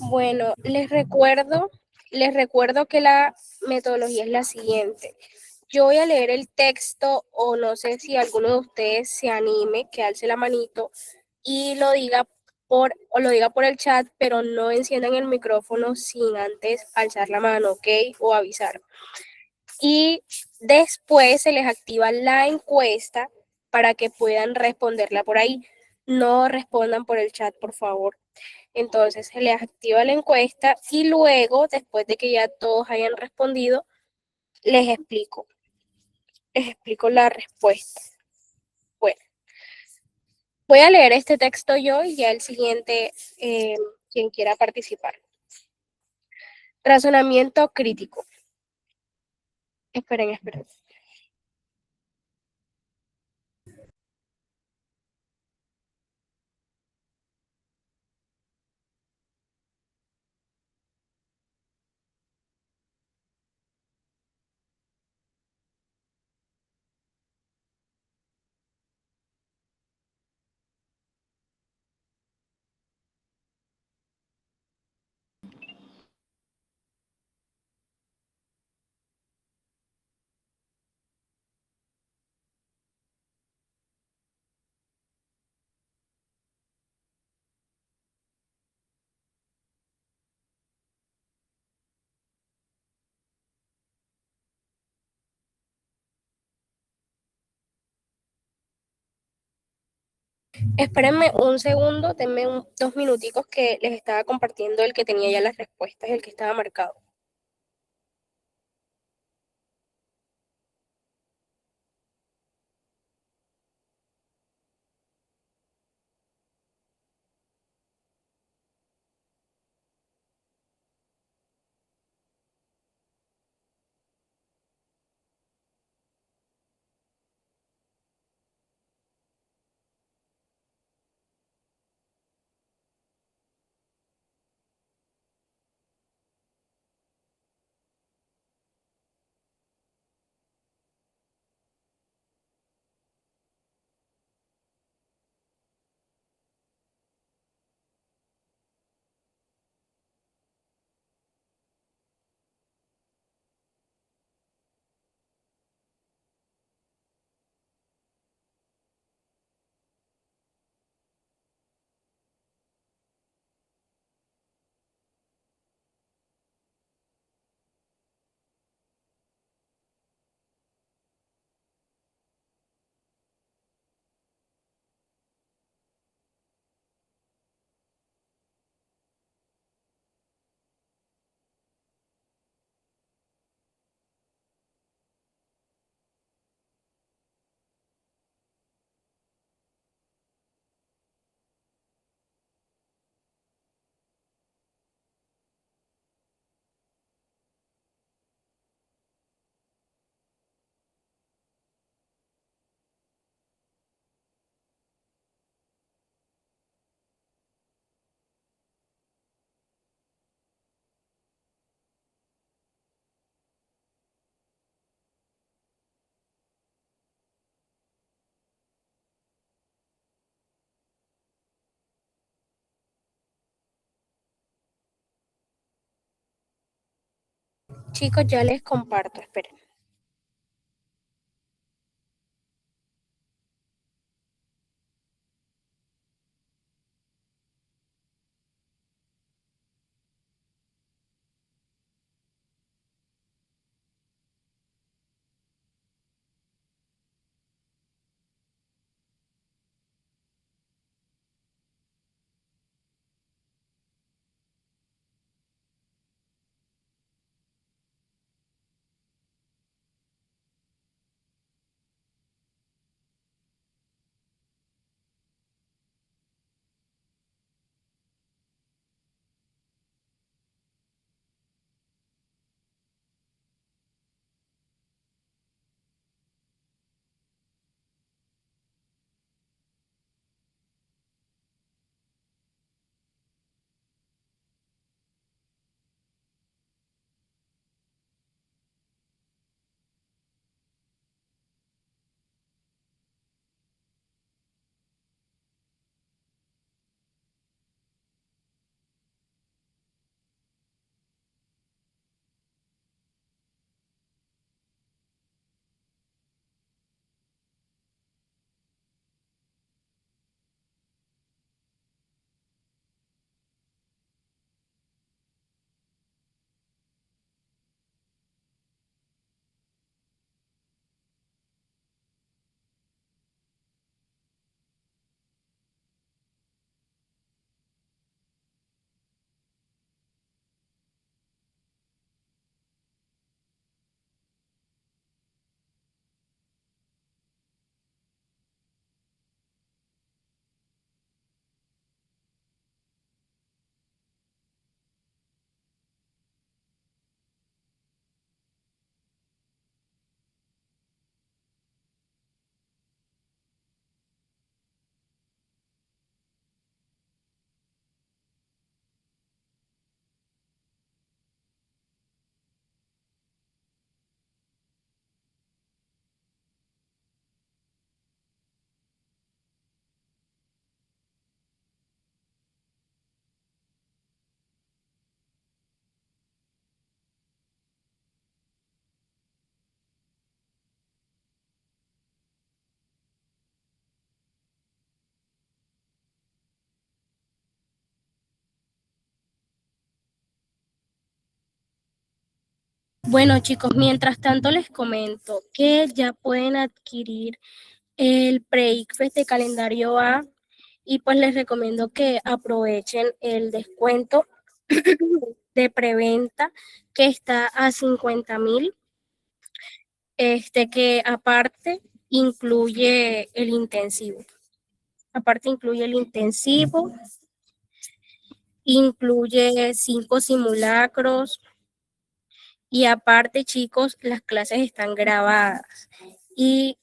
Bueno, les recuerdo que la metodología es la siguiente. Yo voy a leer el texto o no sé si alguno de ustedes se anime, que alce la manito y lo diga por el chat, pero no enciendan el micrófono sin antes alzar la mano, ¿ok? O avisar. Y después se les activa la encuesta para que puedan responderla por ahí. No respondan por el chat, por favor. Entonces se les activa la encuesta y luego, después de que ya todos hayan respondido, les explico la respuesta. Bueno, voy a leer este texto yo y ya el siguiente, quien quiera participar. Razonamiento crítico. Esperen. Espérenme un segundo, denme 2 minuticos que les estaba compartiendo el que tenía ya las respuestas, el que estaba marcado. Chicos, ya les comparto, esperen. Bueno, chicos, mientras tanto les comento que ya pueden adquirir el pre-ICFES de calendario A y pues les recomiendo que aprovechen el descuento de preventa que está a 50.000, que aparte incluye el intensivo. Aparte incluye el intensivo, incluye 5 simulacros y aparte, chicos, las clases están grabadas. Y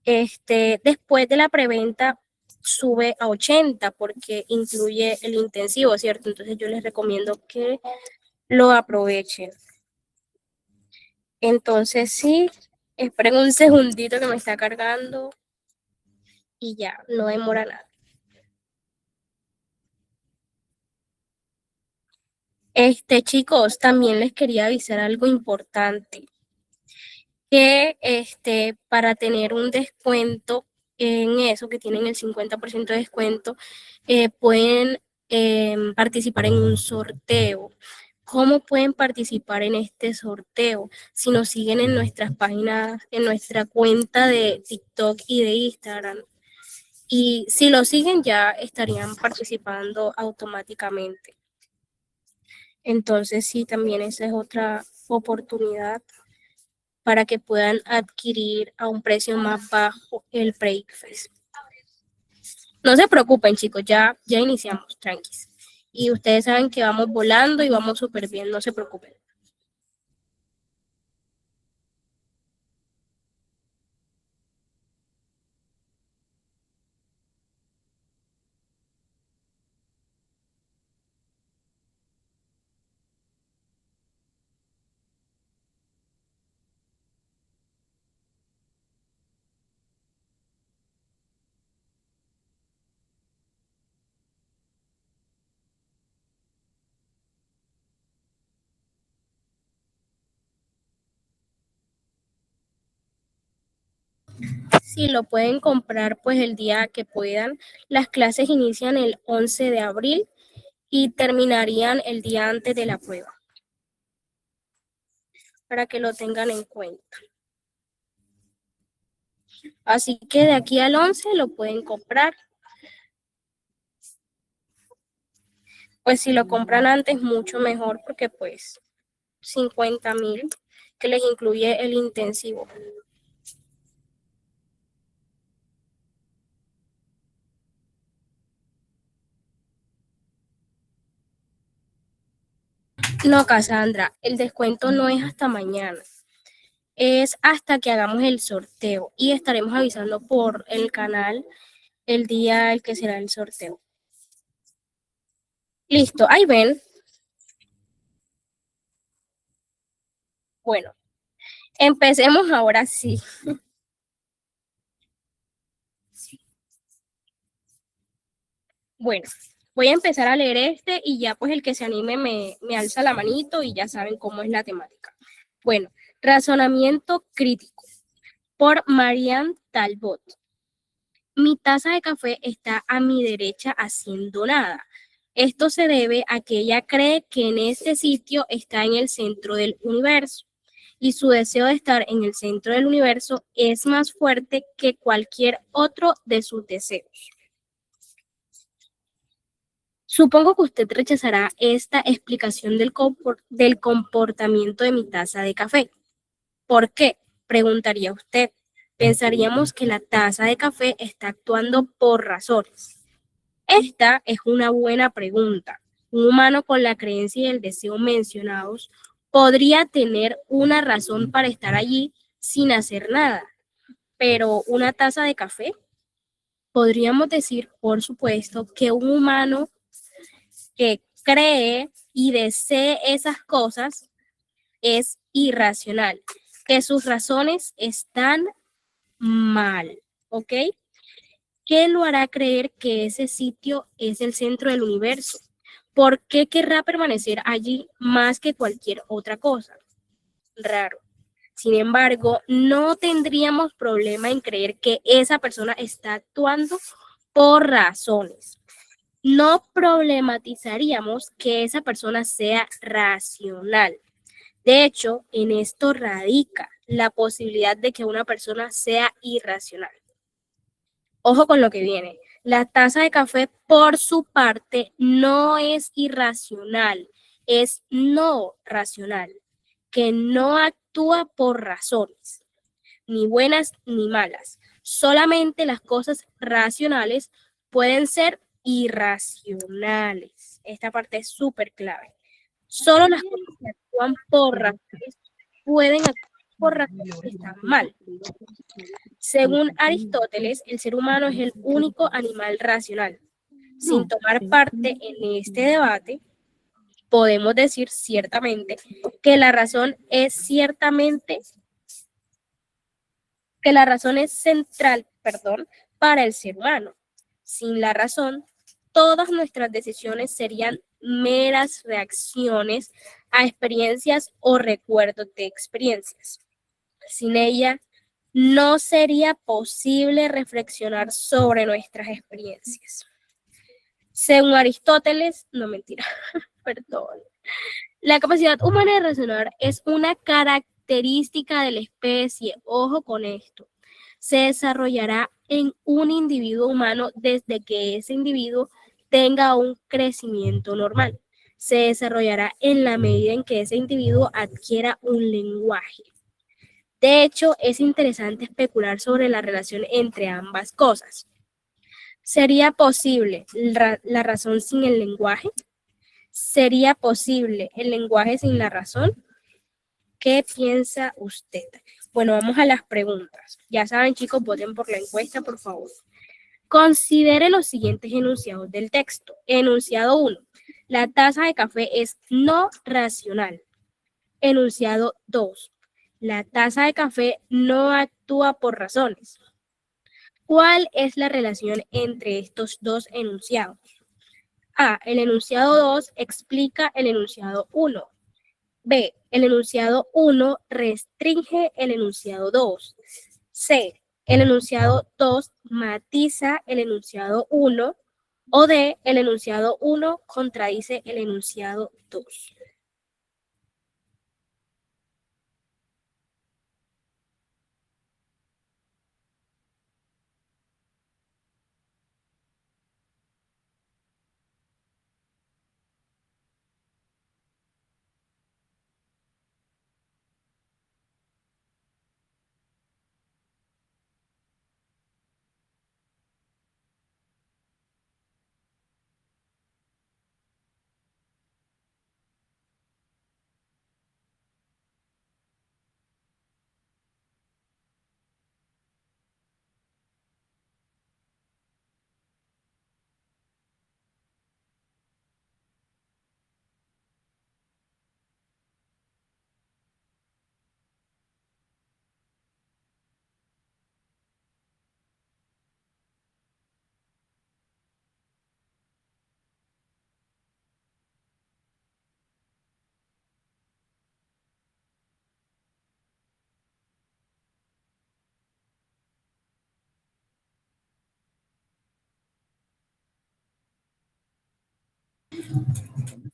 después de la preventa sube a 80 porque incluye el intensivo, ¿cierto? Entonces yo les recomiendo que lo aprovechen. Entonces sí, esperen un segundito que me está cargando y ya, no demora nada. Chicos, también les quería avisar algo importante, que para tener un descuento en eso, que tienen el 50% de descuento, pueden participar en un sorteo. ¿Cómo pueden participar en este sorteo? Si nos siguen en nuestras páginas, en nuestra cuenta de TikTok y de Instagram. Y si lo siguen ya estarían participando automáticamente. Entonces sí, también esa es otra oportunidad para que puedan adquirir a un precio más bajo el Breakfast. No se preocupen, chicos, ya iniciamos, tranquis. Y ustedes saben que vamos volando y vamos súper bien, no se preocupen. Si lo pueden comprar pues el día que puedan. Las clases inician el 11 de abril y terminarían el día antes de la prueba, para que lo tengan en cuenta. Así que de aquí al 11 lo pueden comprar. Pues si lo compran antes, mucho mejor, porque pues 50.000 que les incluye el intensivo. No, Cassandra, el descuento no es hasta mañana, es hasta que hagamos el sorteo y estaremos avisando por el canal el día el que será el sorteo. Listo, ahí ven. Bueno, empecemos ahora sí. Bueno, voy a empezar a leer y ya pues el que se anime me alza la manito y ya saben cómo es la temática. Bueno, razonamiento crítico por Marianne Talbot. Mi taza de café está a mi derecha haciendo nada. Esto se debe a que ella cree que en este sitio está en el centro del universo y su deseo de estar en el centro del universo es más fuerte que cualquier otro de sus deseos. Supongo que usted rechazará esta explicación del comportamiento de mi taza de café. ¿Por qué? Preguntaría usted. Pensaríamos que la taza de café está actuando por razones. Esta es una buena pregunta. Un humano con la creencia y el deseo mencionados podría tener una razón para estar allí sin hacer nada, pero una taza de café, podríamos decir, por supuesto, que un humano que cree y desee esas cosas es irracional, que sus razones están mal, ¿ok? ¿Qué lo hará creer que ese sitio es el centro del universo? ¿Por qué querrá permanecer allí más que cualquier otra cosa? Raro. Sin embargo, no tendríamos problema en creer que esa persona está actuando por razones. No problematizaríamos que esa persona sea racional. De hecho, en esto radica la posibilidad de que una persona sea irracional. Ojo con lo que viene. La taza de café, por su parte, no es irracional, es no racional, que no actúa por razones, ni buenas ni malas. Solamente las cosas racionales pueden ser irracionales. Esta parte es súper clave. Solo las cosas que actúan por razones pueden actuar por razones que están mal. Según Aristóteles, el ser humano es el único animal racional. Sin tomar parte en este debate, podemos decir ciertamente que la razón es central, para el ser humano. Sin la razón, todas nuestras decisiones serían meras reacciones a experiencias o recuerdos de experiencias. Sin ella, no sería posible reflexionar sobre nuestras experiencias. Según Aristóteles, no mentira, perdón. La capacidad humana de razonar es una característica de la especie, ojo con esto. Se desarrollará en un individuo humano desde que ese individuo tenga un crecimiento normal. Se desarrollará en la medida en que ese individuo adquiera un lenguaje. De hecho, es interesante especular sobre la relación entre ambas cosas. ¿Sería posible la razón sin el lenguaje? ¿Sería posible el lenguaje sin la razón? ¿Qué piensa usted? Bueno, vamos a las preguntas. Ya saben, chicos, voten por la encuesta, por favor. Considere los siguientes enunciados del texto. Enunciado 1. La taza de café es no racional. Enunciado 2. La taza de café no actúa por razones. ¿Cuál es la relación entre estos dos enunciados? A. El enunciado 2 explica el enunciado 1. B. El enunciado 1 restringe el enunciado 2. C. El enunciado 2 matiza el enunciado 1. O D. El enunciado 1 contradice el enunciado 2.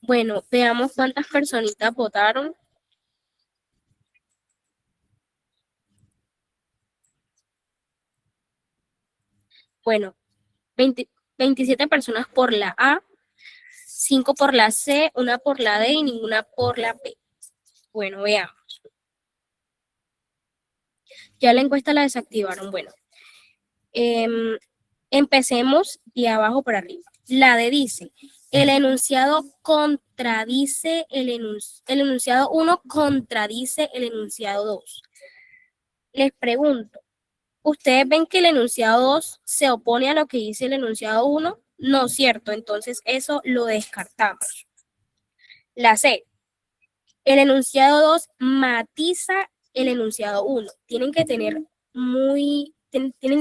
Bueno, veamos cuántas personitas votaron. Bueno, 27 personas por la A, 5 por la C, 1 por la D y ninguna por la B. Bueno, veamos. Ya la encuesta la desactivaron. Bueno, empecemos de abajo para arriba. La D dice, el enunciado contradice el enunciado 1 contradice el enunciado 2. Les pregunto, ¿ustedes ven que el enunciado 2 se opone a lo que dice el enunciado 1? No, cierto, entonces eso lo descartamos. La C, el enunciado 2 matiza el enunciado 1. Tienen que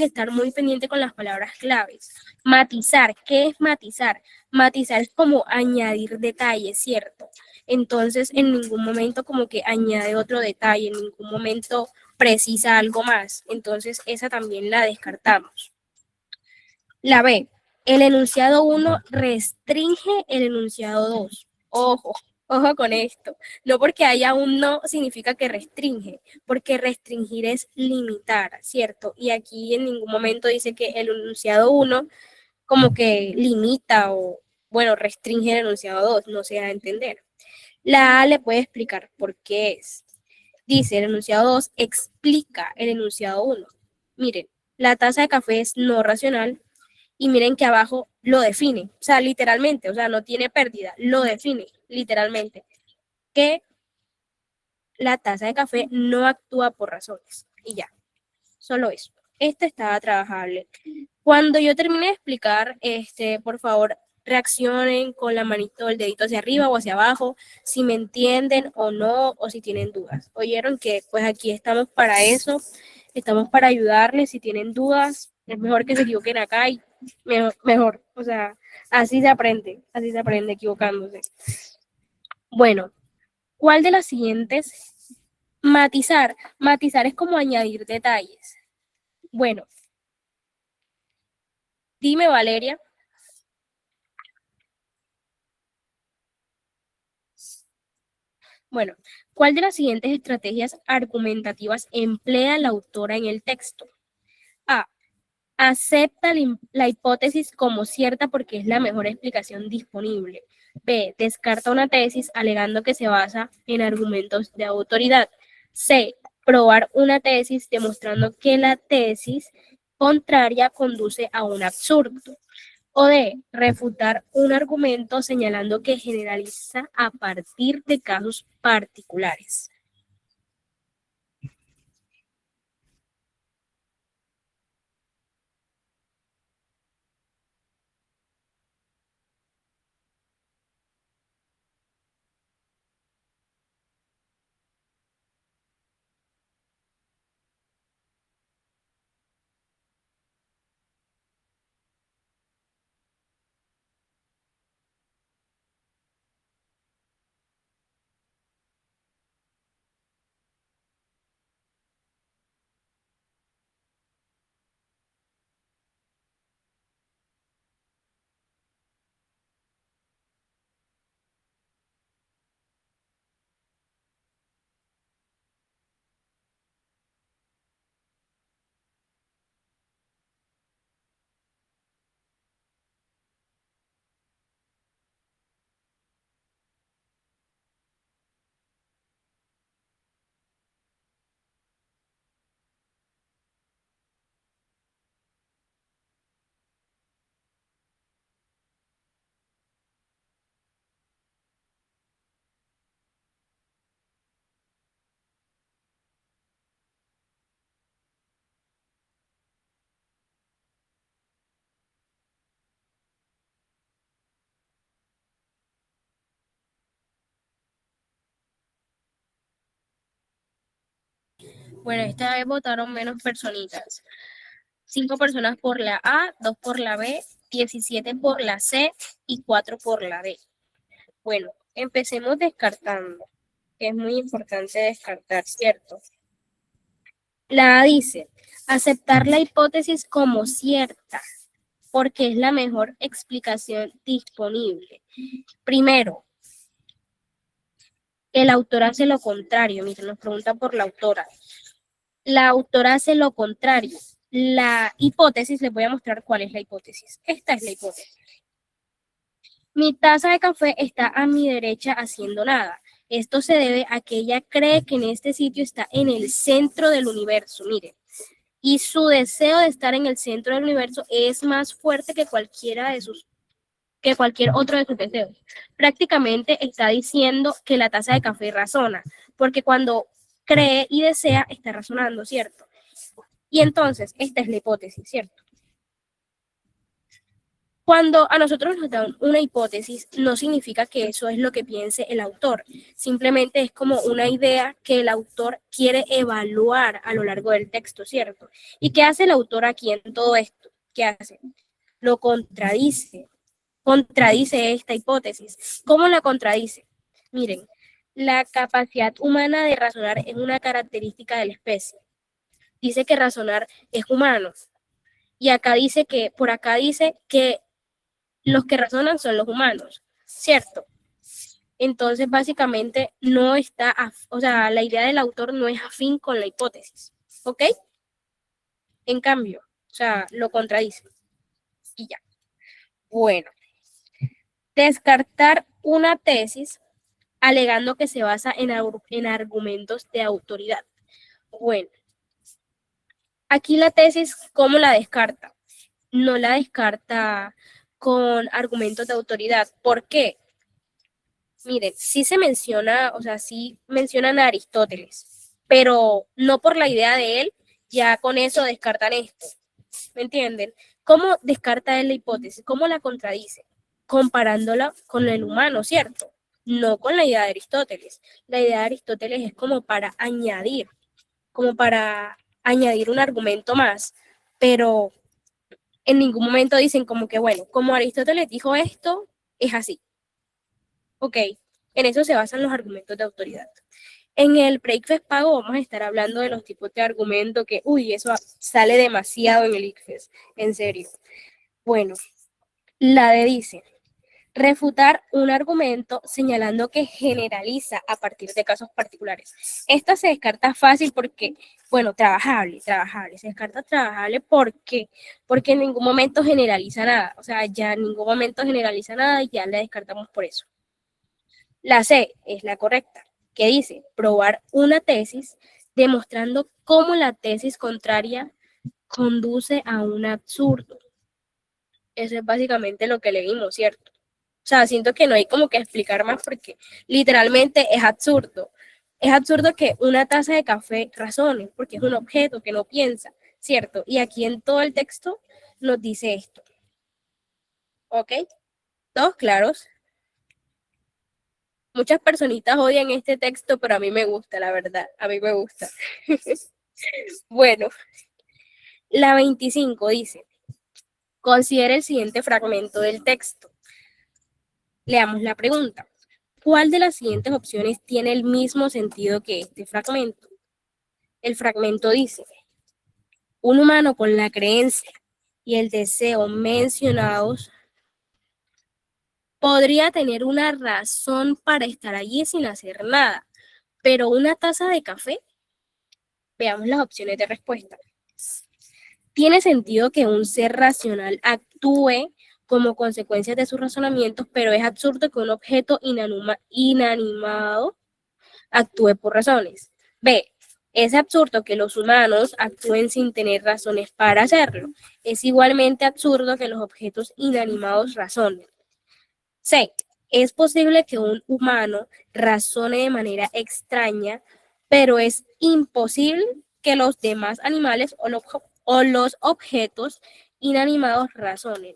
estar muy pendientes con las palabras claves. Matizar, ¿qué es matizar? Matizar es como añadir detalles, ¿cierto? Entonces, en ningún momento como que añade otro detalle, en ningún momento precisa algo más. Entonces, esa también la descartamos. La B, el enunciado 1 restringe el enunciado 2. Ojo, Ojo con esto, no porque haya un no significa que restringe, porque restringir es limitar, ¿cierto? Y aquí en ningún momento dice que el enunciado uno como que limita o, bueno, restringe el enunciado 2, no se da a entender. La A le puede explicar por qué es. Dice, el enunciado 2 explica el enunciado 1. Miren, la taza de café es no racional y miren que abajo lo define, o sea, literalmente, o sea, no tiene pérdida, lo define literalmente, que la taza de café no actúa por razones. Y ya, solo eso. Este estaba trabajable. Cuando yo termine de explicar, por favor, reaccionen con la manito, el dedito hacia arriba o hacia abajo, si me entienden o no, o si tienen dudas. Oyeron que pues aquí estamos para eso, estamos para ayudarles. Si tienen dudas, es mejor que se equivoquen acá y mejor. O sea, así se aprende equivocándose. Bueno, ¿cuál de las siguientes? Matizar. Matizar es como añadir detalles. Bueno, dime, Valeria. Bueno, ¿cuál de las siguientes estrategias argumentativas emplea la autora en el texto? A. Acepta la hipótesis como cierta porque es la mejor explicación disponible. B. Descarta una tesis alegando que se basa en argumentos de autoridad. C. Probar una tesis demostrando que la tesis contraria conduce a un absurdo. O D. Refutar un argumento señalando que generaliza a partir de casos particulares. Bueno, esta vez votaron menos personitas. 5 personas por la A, 2 por la B, 17 por la C y 4 por la D. Bueno, empecemos descartando, que es muy importante descartar, ¿cierto? La A dice, aceptar la hipótesis como cierta, porque es la mejor explicación disponible. Primero, el autor hace lo contrario. Miren, nos pregunta por la autora. La autora hace lo contrario. La hipótesis, les voy a mostrar cuál es la hipótesis. Esta es la hipótesis. Mi taza de café está a mi derecha haciendo nada. Esto se debe a que ella cree que en este sitio está en el centro del universo, miren. Y su deseo de estar en el centro del universo es más fuerte que que cualquier otro de sus deseos. Prácticamente está diciendo que la taza de café razona, porque cuando cree y desea, está razonando, ¿cierto? Y entonces, esta es la hipótesis, ¿cierto? Cuando a nosotros nos dan una hipótesis, no significa que eso es lo que piense el autor. Simplemente es como una idea que el autor quiere evaluar a lo largo del texto, ¿cierto? ¿Y qué hace el autor aquí en todo esto? ¿Qué hace? Lo contradice esta hipótesis. ¿Cómo la contradice? Miren, la capacidad humana de razonar es una característica de la especie. Dice que razonar es humano. Y acá dice que, por acá dice que los que razonan son los humanos, ¿cierto? Entonces, básicamente, no está, o sea, la idea del autor no es afín con la hipótesis, ¿ok? En cambio, o sea, lo contradice y ya. Bueno, descartar una tesis alegando que se basa en argumentos de autoridad. Bueno, aquí la tesis, ¿cómo la descarta? No la descarta con argumentos de autoridad. ¿Por qué? Miren, sí se menciona, o sea, sí mencionan a Aristóteles, pero no por la idea de él, ya con eso descartan esto. ¿Me entienden? ¿Cómo descarta él la hipótesis? ¿Cómo la contradice? Comparándola con el humano, ¿cierto? No con la idea de Aristóteles. La idea de Aristóteles es como para añadir un argumento más, pero en ningún momento dicen como que, bueno, como Aristóteles dijo esto, es así. Ok, en eso se basan los argumentos de autoridad. En el Breakfast Pago vamos a estar hablando de los tipos de argumento que, uy, eso sale demasiado en el ICFES, en serio. Bueno, la de dice, refutar un argumento señalando que generaliza a partir de casos particulares. Esta se descarta fácil porque, bueno, trabajable, se descarta trabajable porque en ningún momento generaliza nada, o sea, ya en ningún momento generaliza nada y ya la descartamos por eso. La C es la correcta, que dice probar una tesis demostrando cómo la tesis contraria conduce a un absurdo. Eso es básicamente lo que leímos, ¿cierto? O sea, siento que no hay como que explicar más porque literalmente es absurdo. Es absurdo que una taza de café razone, porque es un objeto que no piensa, ¿cierto? Y aquí en todo el texto nos dice esto. ¿Ok? ¿Todos claros? Muchas personitas odian este texto, pero a mí me gusta, la verdad. A mí me gusta. Bueno, la 25 dice, considera el siguiente fragmento del texto. Leamos la pregunta. ¿Cuál de las siguientes opciones tiene el mismo sentido que este fragmento? El fragmento dice, un humano con la creencia y el deseo mencionados podría tener una razón para estar allí sin hacer nada, pero una taza de café, veamos las opciones de respuesta. Tiene sentido que un ser racional actúe como consecuencia de sus razonamientos, pero es absurdo que un objeto inanimado actúe por razones. B. Es absurdo que los humanos actúen sin tener razones para hacerlo. Es igualmente absurdo que los objetos inanimados razonen. C. Es posible que un humano razone de manera extraña, pero es imposible que los demás animales o los objetos inanimados razonen.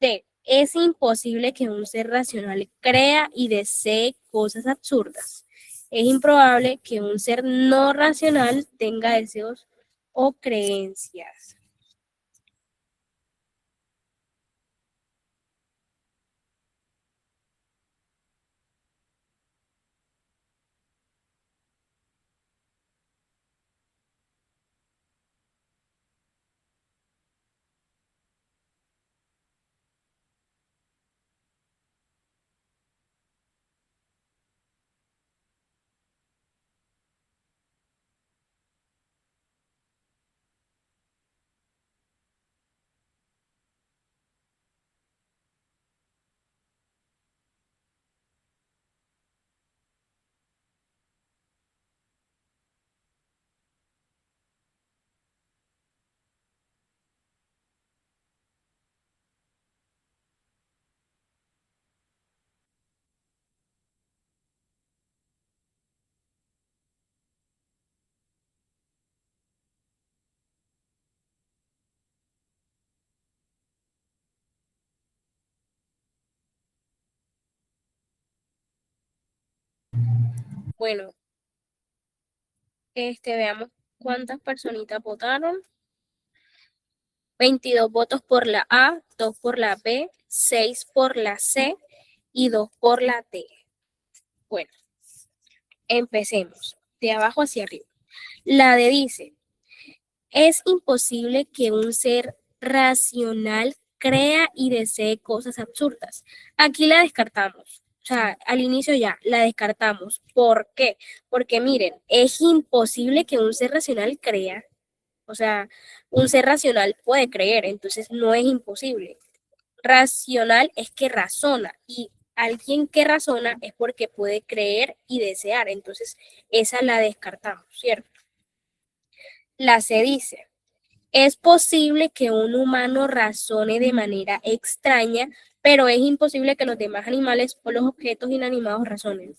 D. Es imposible que un ser racional crea y desee cosas absurdas. Es improbable que un ser no racional tenga deseos o creencias. Bueno, veamos cuántas personitas votaron. 22 votos por la A, 2 por la B, 6 por la C y 2 por la D. Bueno, empecemos de abajo hacia arriba. La D dice, es imposible que un ser racional crea y desee cosas absurdas. Aquí la descartamos. O sea, al inicio ya la descartamos. ¿Por qué? Porque miren, es imposible que un ser racional crea. O sea, un ser racional puede creer, entonces no es imposible. Racional es que razona y alguien que razona es porque puede creer y desear. Entonces, esa la descartamos, ¿cierto? La C dice, es posible que un humano razone de manera extraña, pero es imposible que los demás animales o los objetos inanimados razonen.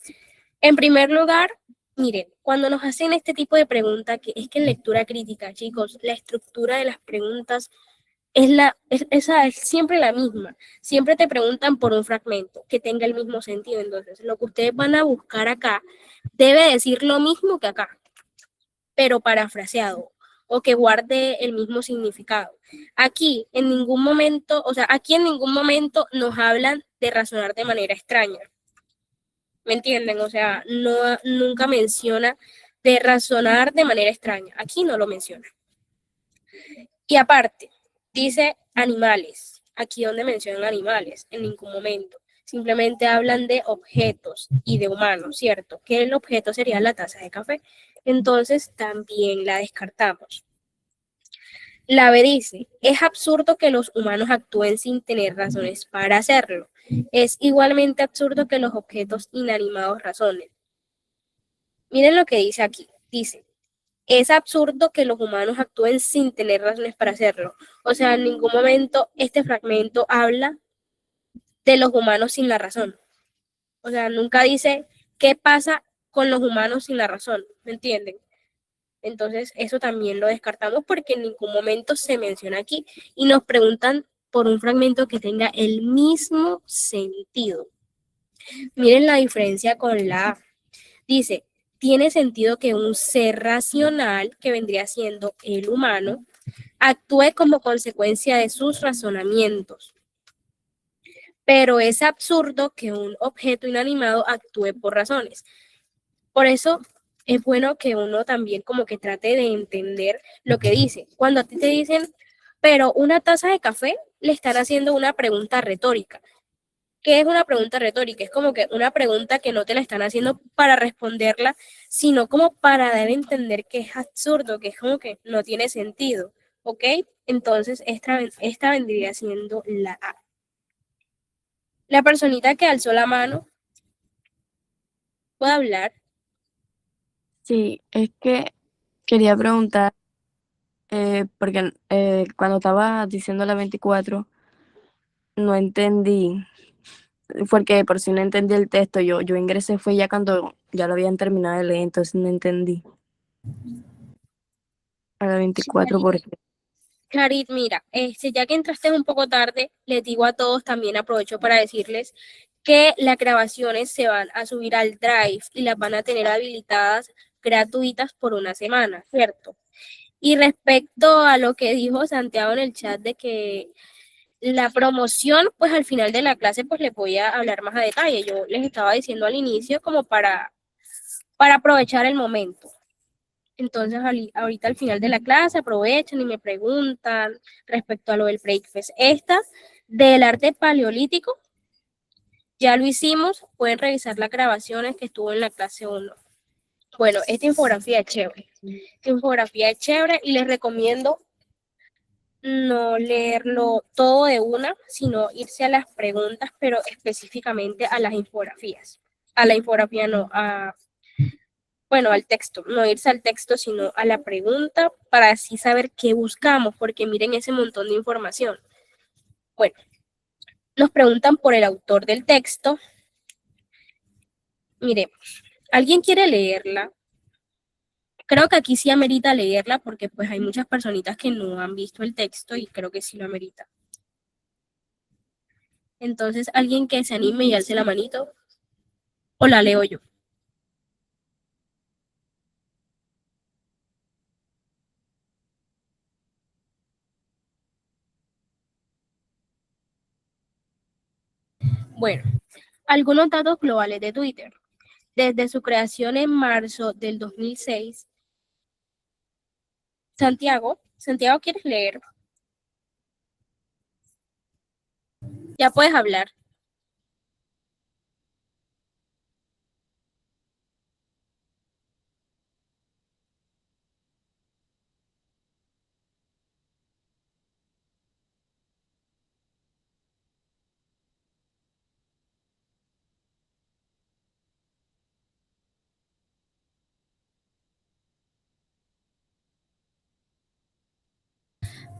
En primer lugar, miren, cuando nos hacen este tipo de preguntas, que es que en lectura crítica, chicos, la estructura de las preguntas esa es siempre la misma. Siempre te preguntan por un fragmento que tenga el mismo sentido. Entonces, lo que ustedes van a buscar acá debe decir lo mismo que acá, pero parafraseado o que guarde el mismo significado. Aquí en ningún momento, o sea, aquí en ningún momento nos hablan de razonar de manera extraña. ¿Me entienden? O sea, no, nunca menciona de razonar de manera extraña. Aquí no lo menciona. Y aparte, dice animales. Aquí donde mencionan animales, en ningún momento. Simplemente hablan de objetos y de humanos, ¿cierto? Que el objeto sería la taza de café. Entonces también la descartamos. La B dice, es absurdo que los humanos actúen sin tener razones para hacerlo. Es igualmente absurdo que los objetos inanimados razonen. Miren lo que dice aquí. Dice, es absurdo que los humanos actúen sin tener razones para hacerlo. O sea, en ningún momento este fragmento habla de los humanos sin la razón. O sea, nunca dice qué pasa con los humanos sin la razón, ¿me entienden? Entonces, eso también lo descartamos porque en ningún momento se menciona aquí y nos preguntan por un fragmento que tenga el mismo sentido. Miren la diferencia con la A. Dice, tiene sentido que un ser racional, que vendría siendo el humano, actúe como consecuencia de sus razonamientos. Pero es absurdo que un objeto inanimado actúe por razones. Por eso es bueno que uno también como que trate de entender lo que dice. Cuando a ti te dicen, pero una taza de café, le están haciendo una pregunta retórica. ¿Qué es una pregunta retórica? Es como que una pregunta que no te la están haciendo para responderla, sino como para dar a entender que es absurdo, que es como que no tiene sentido. ¿Ok? Entonces, esta vendría siendo la A. La personita que alzó la mano, ¿puede hablar? Sí, es que quería preguntar, porque cuando estaba diciendo la 24 no entendí, porque por si no entendí el texto, yo ingresé fue ya cuando ya lo habían terminado de leer, entonces no entendí a la 24 porque Carit, mira, ya que entraste un poco tarde, les digo a todos, también aprovecho para decirles que las grabaciones se van a subir al Drive y las van a tener habilitadas gratuitas por una semana, ¿cierto? Y respecto a lo que dijo Santiago en el chat de que la promoción, pues al final de la clase, pues les voy a hablar más a detalle. Yo les estaba diciendo al inicio como para aprovechar el momento. Entonces, ahorita al final de la clase aprovechan y me preguntan respecto a lo del Breakfast. Esta del arte paleolítico, ya lo hicimos, pueden revisar las grabaciones que estuvo en la clase 1. Bueno, esta infografía es chévere. Esta infografía es chévere y les recomiendo no leerlo todo de una, sino irse a las preguntas, pero específicamente a las infografías. A la infografía no, bueno, al texto, no irse al texto, sino a la pregunta para así saber qué buscamos, porque miren ese montón de información. Bueno, nos preguntan por el autor del texto. Miremos, ¿alguien quiere leerla? Creo que aquí sí amerita leerla porque pues hay muchas personitas que no han visto el texto y creo que sí lo amerita. Entonces, alguien que se anime y alce la manito o la leo yo. Bueno, algunos datos globales de Twitter. Desde su creación en marzo del 2006, Santiago, ¿quieres leer? Ya puedes hablar.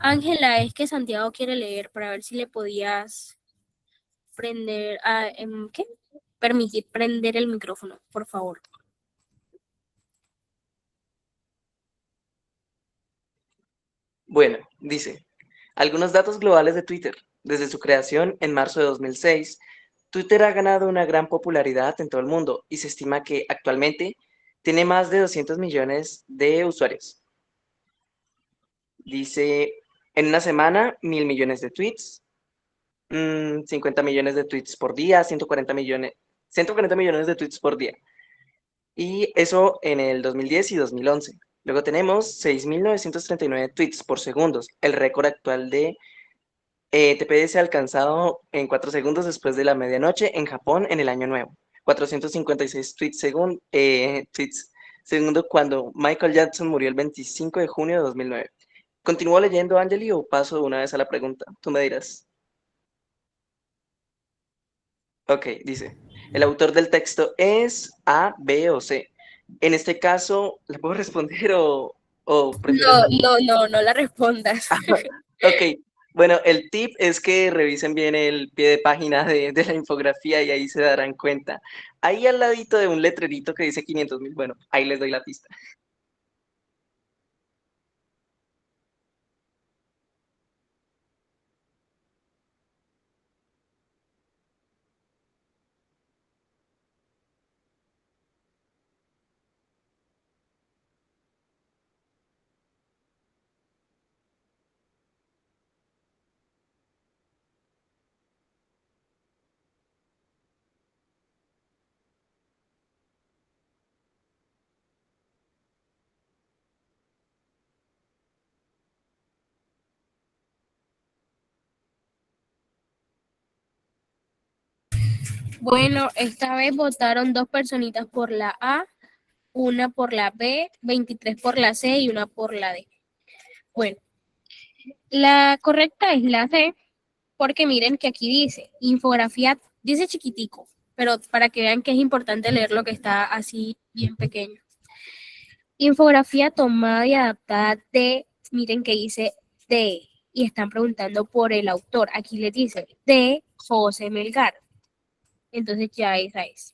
Ángela, es que Santiago quiere leer para ver si le podías prender, ¿qué? Permitir prender el micrófono, por favor. Bueno, dice, algunos datos globales de Twitter. Desde su creación en marzo de 2006, Twitter ha ganado una gran popularidad en todo el mundo y se estima que actualmente tiene más de 200 millones de usuarios. Dice, en una semana, 1.000 millones de tweets, 50 millones de tweets por día, 140 millones de tweets por día. Y eso en el 2010 y 2011. Luego tenemos 6.939 tweets por segundos, el récord actual de TPS alcanzado en 4 segundos después de la medianoche en Japón en el año nuevo. 456 tweets segundo cuando Michael Jackson murió el 25 de junio de 2009. ¿Continúo leyendo, Angeli, o paso de una vez a la pregunta? Tú me dirás. Ok, dice, el autor del texto es A, B o C. En este caso, ¿le puedo responder o prefieres? No la respondas. Ok, bueno, el tip es que revisen bien el pie de página de la infografía y ahí se darán cuenta. Ahí al ladito de un letrerito que dice 500.000, bueno, ahí les doy la pista. Bueno, esta vez votaron 2 personitas por la A, una por la B, 23 por la C y una por la D. Bueno, la correcta es la C, porque miren que aquí dice, infografía, dice chiquitico, pero para que vean que es importante leer lo que está así bien pequeño. Infografía tomada y adaptada de, miren que dice de, y están preguntando por el autor. Aquí les dice de José Melgar. Entonces ya esa es.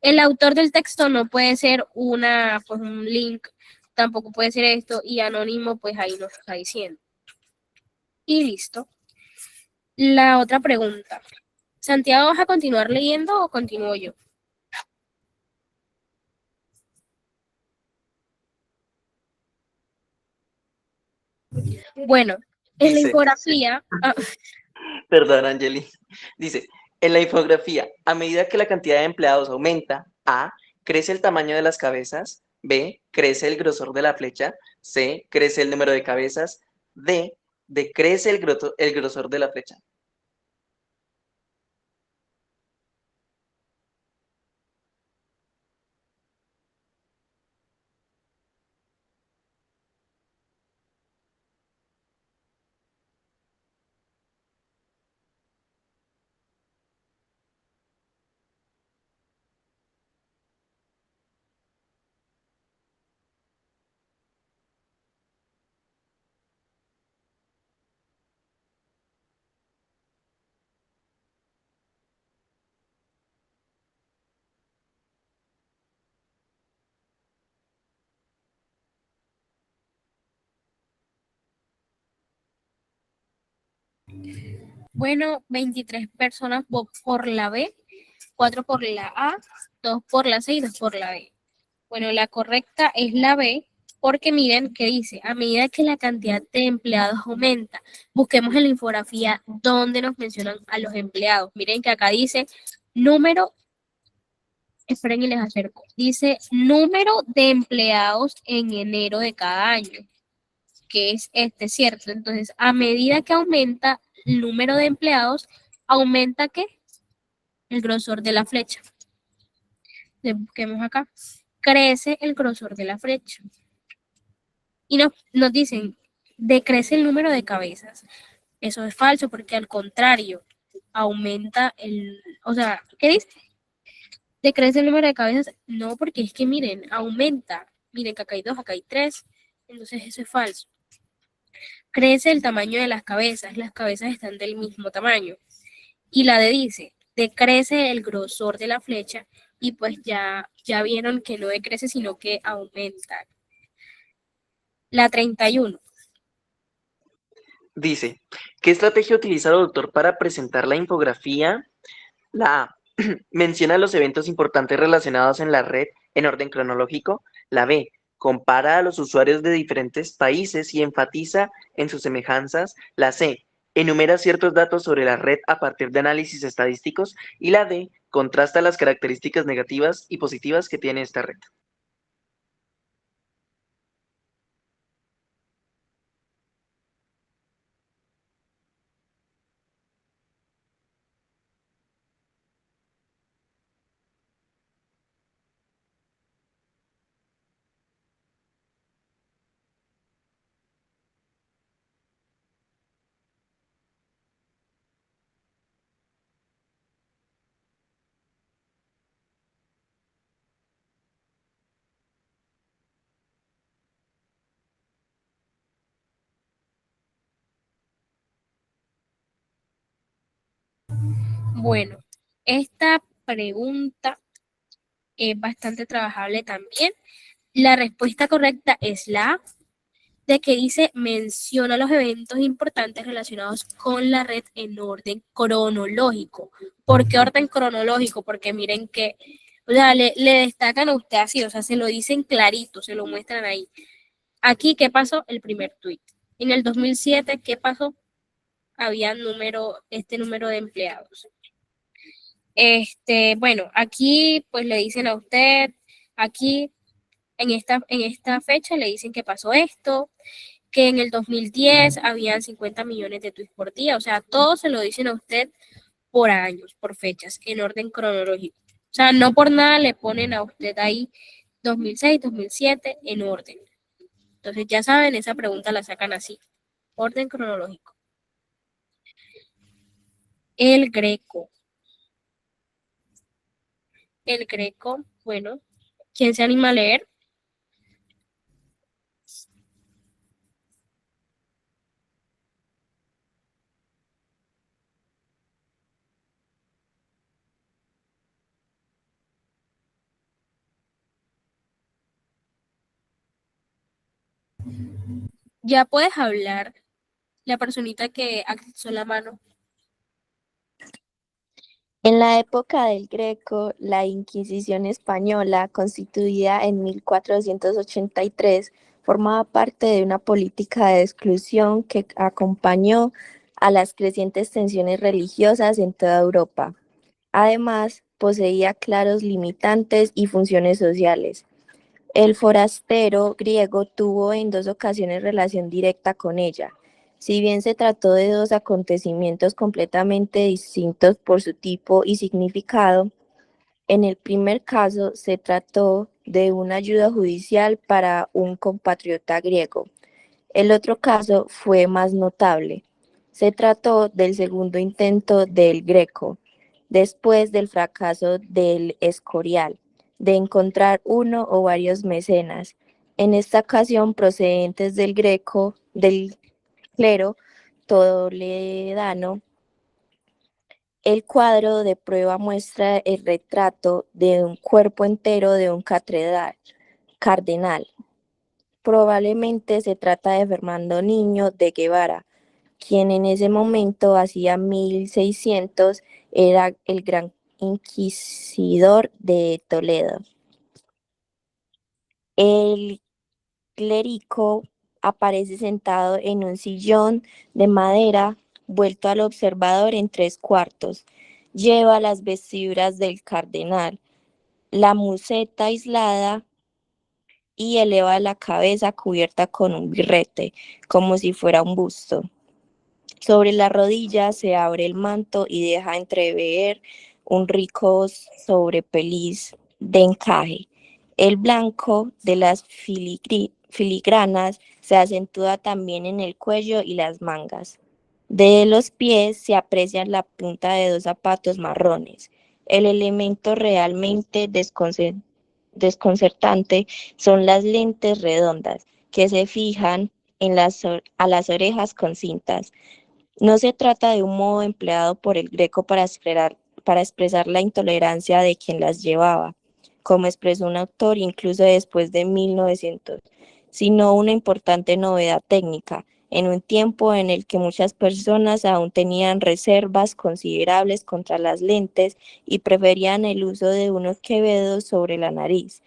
El autor del texto no puede ser pues un link, tampoco puede ser esto, y anónimo, pues ahí nos está diciendo. Y listo. La otra pregunta. Santiago, ¿vas a continuar leyendo o continúo yo? Bueno, en la Dice, infografía, perdón, Angeli. Dice, en la infografía, a medida que la cantidad de empleados aumenta, A, crece el tamaño de las cabezas, B, crece el grosor de la flecha, C, crece el número de cabezas, D, decrece el grosor de la flecha. bueno, 23 personas por la B, 4 por la A, 2 por la C y 2 por la D. Bueno, la correcta es la B, porque miren que dice, a medida que la cantidad de empleados aumenta, busquemos en la infografía donde nos mencionan a los empleados. Miren que acá dice número, esperen y les acerco, dice número de empleados en enero de cada año, que es este, ¿cierto? Entonces, a medida que aumenta el número de empleados, aumenta ¿qué? El grosor de la flecha. Busquemos acá. Crece el grosor de la flecha. Y nos dicen, decrece el número de cabezas. Eso es falso porque al contrario, aumenta o sea, ¿qué dice? Decrece el número de cabezas. No, porque es que miren, aumenta. Miren que acá hay 2, acá hay 3. Entonces eso es falso. crece el tamaño de las cabezas están del mismo tamaño. Y la D dice, decrece el grosor de la flecha y pues ya vieron que no decrece, sino que aumenta. La 31. Dice, ¿qué estrategia utiliza el autor para presentar la infografía? La A, menciona los eventos importantes relacionados en la red en orden cronológico. La B, compara a los usuarios de diferentes países y enfatiza en sus semejanzas. La C, enumera ciertos datos sobre la red a partir de análisis estadísticos. Y la D, contrasta las características negativas y positivas que tiene esta red. Bueno, esta pregunta es bastante trabajable también. La respuesta correcta es la A, de que dice menciona los eventos importantes relacionados con la red en orden cronológico. ¿Por qué orden cronológico? Porque miren que, o sea, le destacan a usted así, o sea, se lo dicen clarito, se lo muestran ahí. Aquí, ¿qué pasó? El primer tweet. En el 2007, ¿qué pasó? Había este número de empleados. Bueno, aquí pues le dicen a usted, aquí en esta fecha le dicen que pasó esto, que en el 2010 habían 50 millones de tweets por día, o sea, todo se lo dicen a usted por años, por fechas, en orden cronológico. O sea, no por nada le ponen a usted ahí 2006, 2007 en orden. Entonces ya saben, esa pregunta la sacan así, orden cronológico. El Greco. El Greco, bueno, ¿quién se anima a leer? Ya puedes hablar, la personita que alzó la mano. En la época del Greco, la Inquisición española, constituida en 1483, formaba parte de una política de exclusión que acompañó a las crecientes tensiones religiosas en toda Europa. Además, poseía claros limitantes y funciones sociales. El forastero griego tuvo en dos ocasiones relación directa con ella. Si bien se trató de dos acontecimientos completamente distintos por su tipo y significado, en el primer caso se trató de una ayuda judicial para un compatriota griego. El otro caso fue más notable. Se trató del segundo intento del Greco, después del fracaso del Escorial, de encontrar uno o varios mecenas, en esta ocasión procedentes del Greco, del clero toledano. El cuadro de prueba muestra el retrato de un cuerpo entero de un cardenal. Probablemente se trata de Fernando Niño de Guevara, quien en ese momento, hacia 1600, era el gran inquisidor de Toledo. El clérigo aparece sentado en un sillón de madera, vuelto al observador en 3/4. Lleva las vestiduras del cardenal, la museta aislada y eleva la cabeza cubierta con un birrete, como si fuera un busto. Sobre la rodilla se abre el manto y deja entrever un rico sobrepeliz de encaje. El blanco de las filigranas se acentúa también en el cuello y las mangas. De los pies se aprecia la punta de dos zapatos marrones. El elemento realmente desconcertante son las lentes redondas que se fijan a las orejas con cintas. No se trata de un modo empleado por el Greco para expresar la intolerancia de quien las llevaba, como expresó un autor incluso después de 1900, sino una importante novedad técnica, en un tiempo en el que muchas personas aún tenían reservas considerables contra las lentes y preferían el uso de unos quevedos sobre la nariz.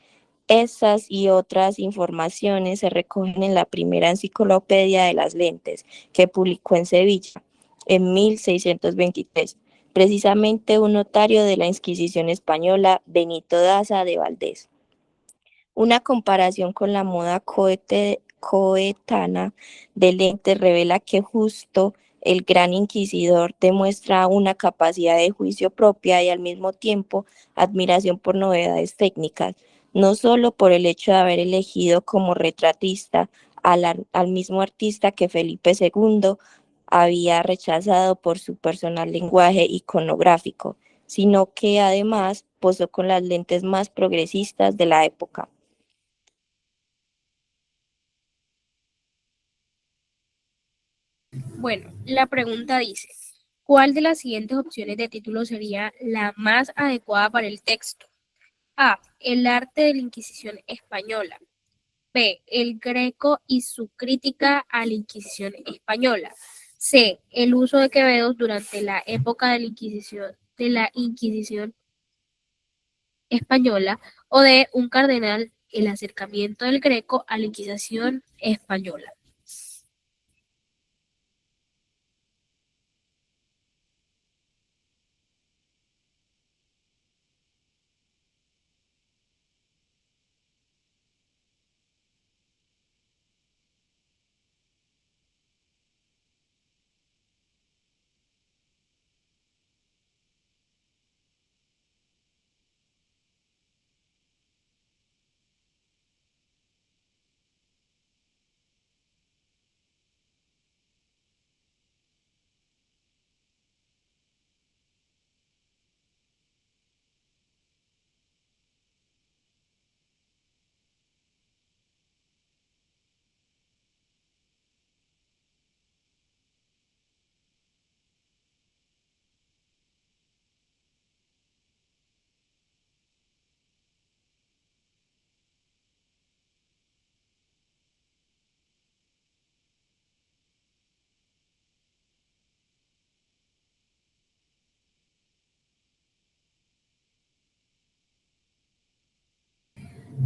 Estas y otras informaciones se recogen en la primera enciclopedia de las lentes, que publicó en Sevilla en 1623, precisamente un notario de la Inquisición española, Benito Daza de Valdés. Una comparación con la moda coetánea de lentes revela que justo el gran inquisidor demuestra una capacidad de juicio propia y al mismo tiempo admiración por novedades técnicas, no solo por el hecho de haber elegido como retratista al mismo artista que Felipe II había rechazado por su personal lenguaje iconográfico, sino que además posó con las lentes más progresistas de la época. Bueno, la pregunta dice, ¿cuál de las siguientes opciones de título sería la más adecuada para el texto? A. El arte de la Inquisición española. B. El Greco y su crítica a la Inquisición española. C. El uso de quevedos durante la época de la Inquisición española. O D. Un cardenal, el acercamiento del Greco a la Inquisición española.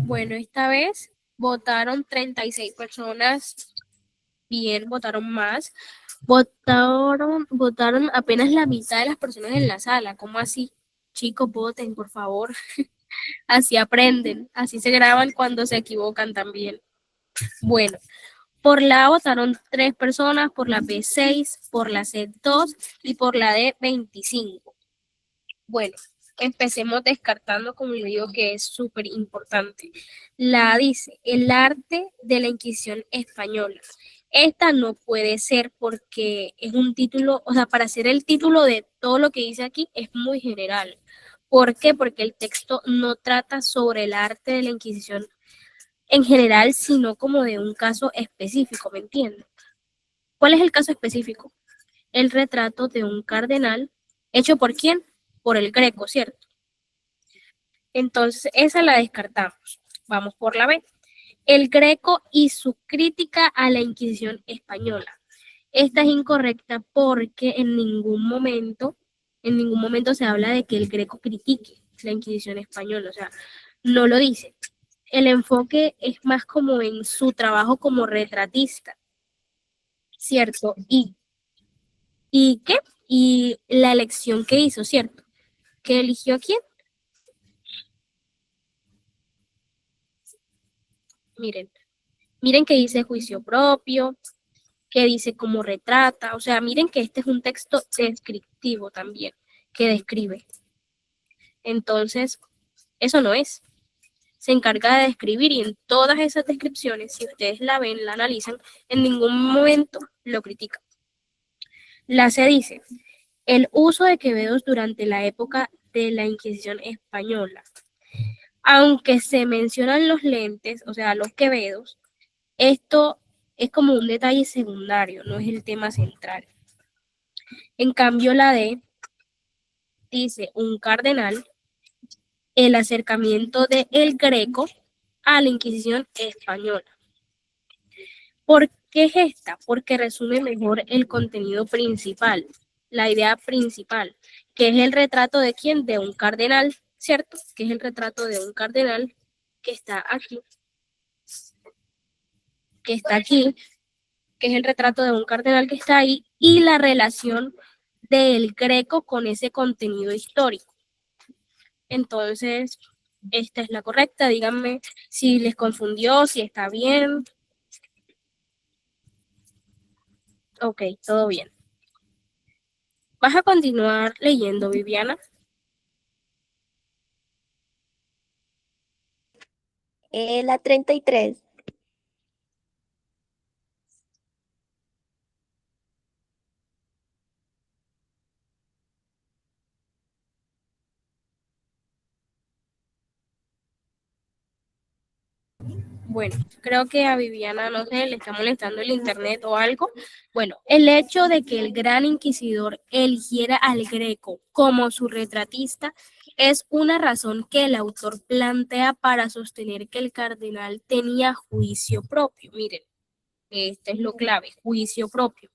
Bueno, esta vez votaron 36 personas, bien, votaron más. Votaron apenas la mitad de las personas en la sala. ¿Cómo así? Chicos, voten, por favor. Así aprenden, así se graban cuando se equivocan también. Bueno, por la A votaron 3 personas, por la B 6, por la C 2 y por la D 25. Bueno, empecemos descartando, como yo digo, que es súper importante. La A dice, el arte de la Inquisición española. Esta no puede ser porque es un título, o sea, para ser el título de todo lo que dice aquí es muy general. ¿Por qué? Porque el texto no trata sobre el arte de la Inquisición en general, sino como de un caso específico, ¿me entiendes? ¿Cuál es el caso específico? El retrato de un cardenal, ¿hecho por quién? Por el Greco, ¿cierto? Entonces, esa la descartamos. Vamos por la B. El Greco y su crítica a la Inquisición española. Esta es incorrecta porque en ningún momento se habla de que el Greco critique la Inquisición española, o sea, no lo dice. El enfoque es más como en su trabajo como retratista, ¿cierto? ¿Y qué? Y la elección que hizo, ¿cierto? ¿Que eligió a quién? Miren, miren que dice juicio propio, que dice cómo retrata, o sea, miren que este es un texto descriptivo también, que describe. Entonces, eso no es. Se encarga de describir y en todas esas descripciones, si ustedes la ven, la analizan, en ningún momento lo critican. La C dice, el uso de quevedos durante la época de la Inquisición española. Aunque se mencionan los lentes, o sea, los quevedos, esto es como un detalle secundario, no es el tema central. En cambio, la D dice un cardenal, el acercamiento de El Greco a la Inquisición española. ¿Por qué es esta? Porque resume mejor el contenido principal, la idea principal, que es el retrato de quién, de un cardenal, ¿cierto? Que es el retrato de un cardenal que está aquí, que está aquí, que es el retrato de un cardenal que está ahí, y la relación del Greco con ese contenido histórico. Entonces, esta es la correcta. Díganme si les confundió, si está bien. Ok, todo bien. ¿Vas a continuar leyendo, Viviana? La 33. Bueno, creo que a Viviana, no sé, le está molestando el internet o algo. Bueno, el hecho de que el gran inquisidor eligiera al Greco como su retratista es una razón que el autor plantea para sostener que el cardenal tenía juicio propio. Miren, este es lo clave, juicio propio.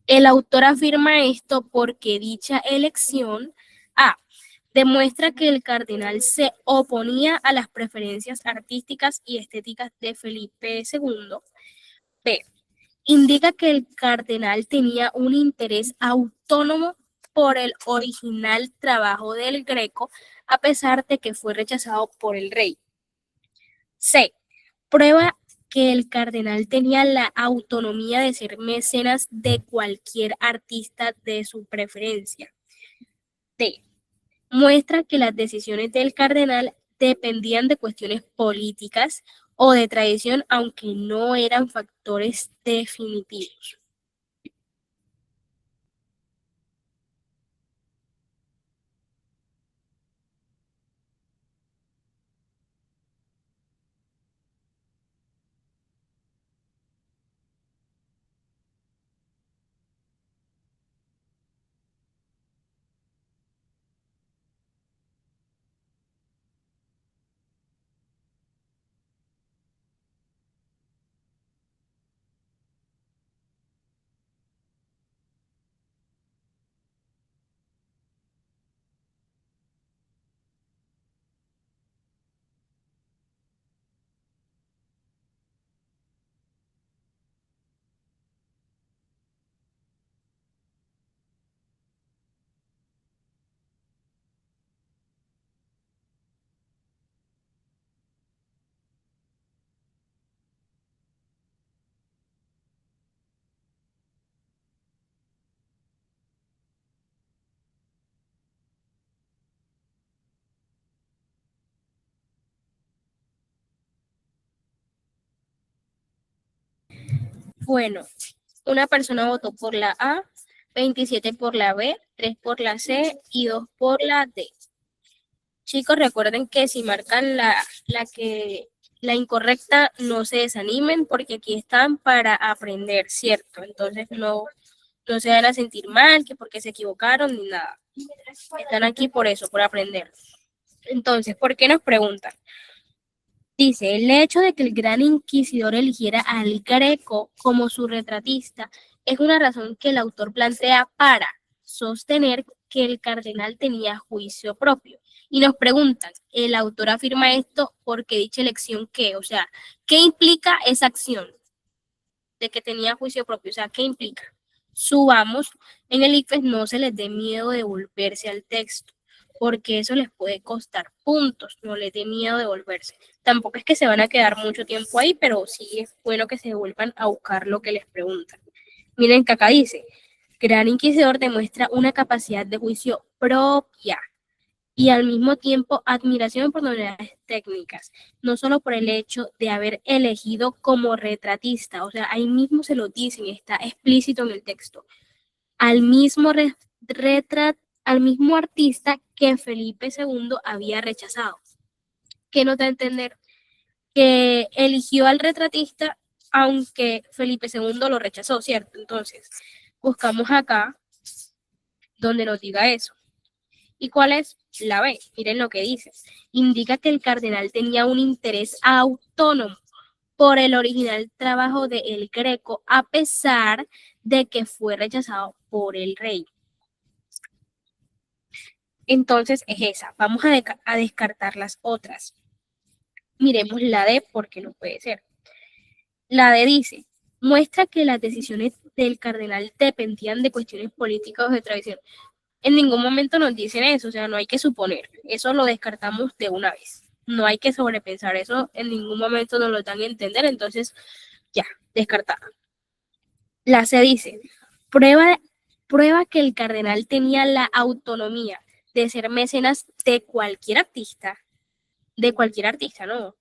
El autor afirma esto porque dicha elección A demuestra que el cardenal se oponía a las preferencias artísticas y estéticas de Felipe II. B indica que el cardenal tenía un interés autónomo por el original trabajo del Greco, a pesar de que fue rechazado por el rey. C prueba que el cardenal tenía la autonomía de ser mecenas de cualquier artista de su preferencia. D. Muestra que las decisiones del cardenal dependían de cuestiones políticas o de tradición, aunque no eran factores definitivos. Bueno, una persona votó por la A, 27 por la B, 3 por la C y 2 por la D. Chicos, recuerden que si marcan la incorrecta, no se desanimen porque aquí están para aprender, ¿cierto? Entonces no se van a sentir mal, que porque se equivocaron ni nada. Están aquí por eso, por aprender. Entonces, ¿por qué nos preguntan? Dice, el hecho de que el gran inquisidor eligiera al Greco como su retratista es una razón que el autor plantea para sostener que el cardenal tenía juicio propio. Y nos preguntan, el autor afirma esto porque dicha elección, ¿qué? O sea, ¿qué implica esa acción de que tenía juicio propio? O sea, ¿qué implica? Subamos, en el ICFES no se les dé miedo de volverse al texto, porque eso les puede costar puntos, no les dé miedo de volverse. Tampoco es que se van a quedar mucho tiempo ahí, pero sí es bueno que se vuelvan a buscar lo que les preguntan. Miren que acá dice, Gran Inquisidor demuestra una capacidad de juicio propia y al mismo tiempo admiración por novedades técnicas, no solo por el hecho de haber elegido como retratista, o sea, ahí mismo se lo dicen, está explícito en el texto, al mismo al mismo artista que Felipe II había rechazado. ¿Qué nos da a entender? Que eligió al retratista aunque Felipe II lo rechazó, ¿cierto? Entonces, buscamos acá donde nos diga eso. ¿Y cuál es la B? Miren lo que dice. Indica que el cardenal tenía un interés autónomo por el original trabajo de El Greco, a pesar de que fue rechazado por el rey. Entonces es esa. Vamos a descartar las otras. Miremos la D porque no puede ser. La D dice, muestra que las decisiones del cardenal dependían de cuestiones políticas o de tradición. En ningún momento nos dicen eso, o sea, no hay que suponer. Eso lo descartamos de una vez. No hay que sobrepensar eso, en ningún momento nos lo dan a entender, entonces ya, descartada. La C dice, prueba que el cardenal tenía la autonomía de ser mecenas de cualquier artista, ¿no?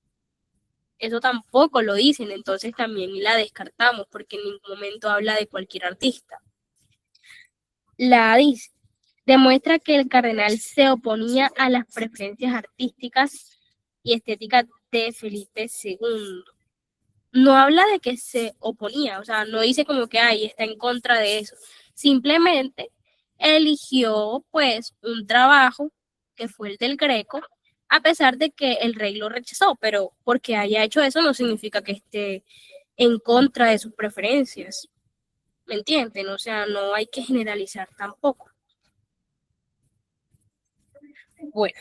Eso tampoco lo dicen, entonces también la descartamos porque en ningún momento habla de cualquier artista. La A dice, demuestra que el cardenal se oponía a las preferencias artísticas y estéticas de Felipe II. No habla de que se oponía, o sea, no dice como que ahí está en contra de eso. Simplemente eligió pues un trabajo que fue el del Greco, a pesar de que el rey lo rechazó, pero porque haya hecho eso no significa que esté en contra de sus preferencias. ¿Me entienden? O sea, no hay que generalizar tampoco. Bueno,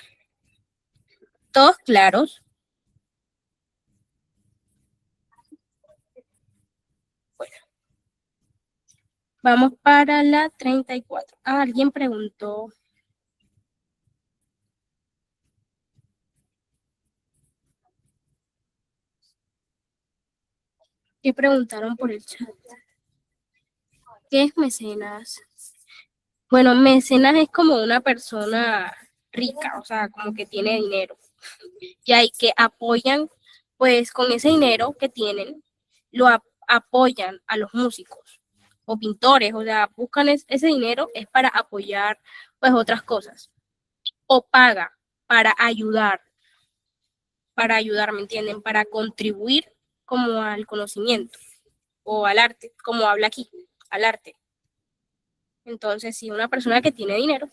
todos claros. Bueno, vamos para la 34. Ah, alguien preguntó. ¿Qué preguntaron por el chat? ¿Qué es mecenas? Bueno, mecenas es como una persona rica, o sea, como que tiene dinero. Y hay que apoyan, pues con ese dinero que tienen, apoyan a los músicos o pintores, o sea, buscan ese dinero es para apoyar pues otras cosas. O paga para ayudar, ¿me entienden? Para contribuir como al conocimiento o al arte, como habla aquí, al arte. Entonces, si una persona que tiene dinero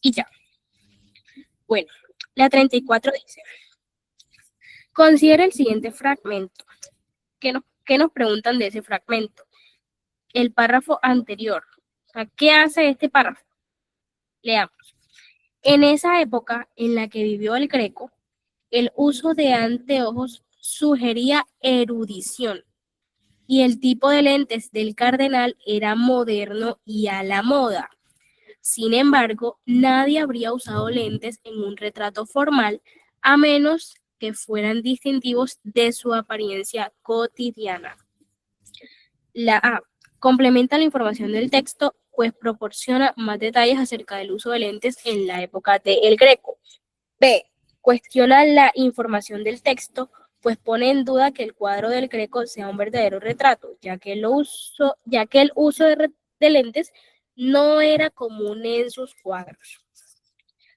y ya. Bueno, la 34 dice, considera el siguiente fragmento. ¿Qué nos preguntan de ese fragmento? El párrafo anterior. O sea, ¿qué hace este párrafo? Leamos. En esa época en la que vivió el Greco, el uso de anteojos sugería erudición y el tipo de lentes del cardenal era moderno y a la moda. Sin embargo, nadie habría usado lentes en un retrato formal a menos que fueran distintivos de su apariencia cotidiana. La A complementa la información del texto, pues proporciona más detalles acerca del uso de lentes en la época de El Greco. B. Cuestiona la información del texto, pues pone en duda que el cuadro del Greco sea un verdadero retrato, ya que el uso de lentes no era común en sus cuadros.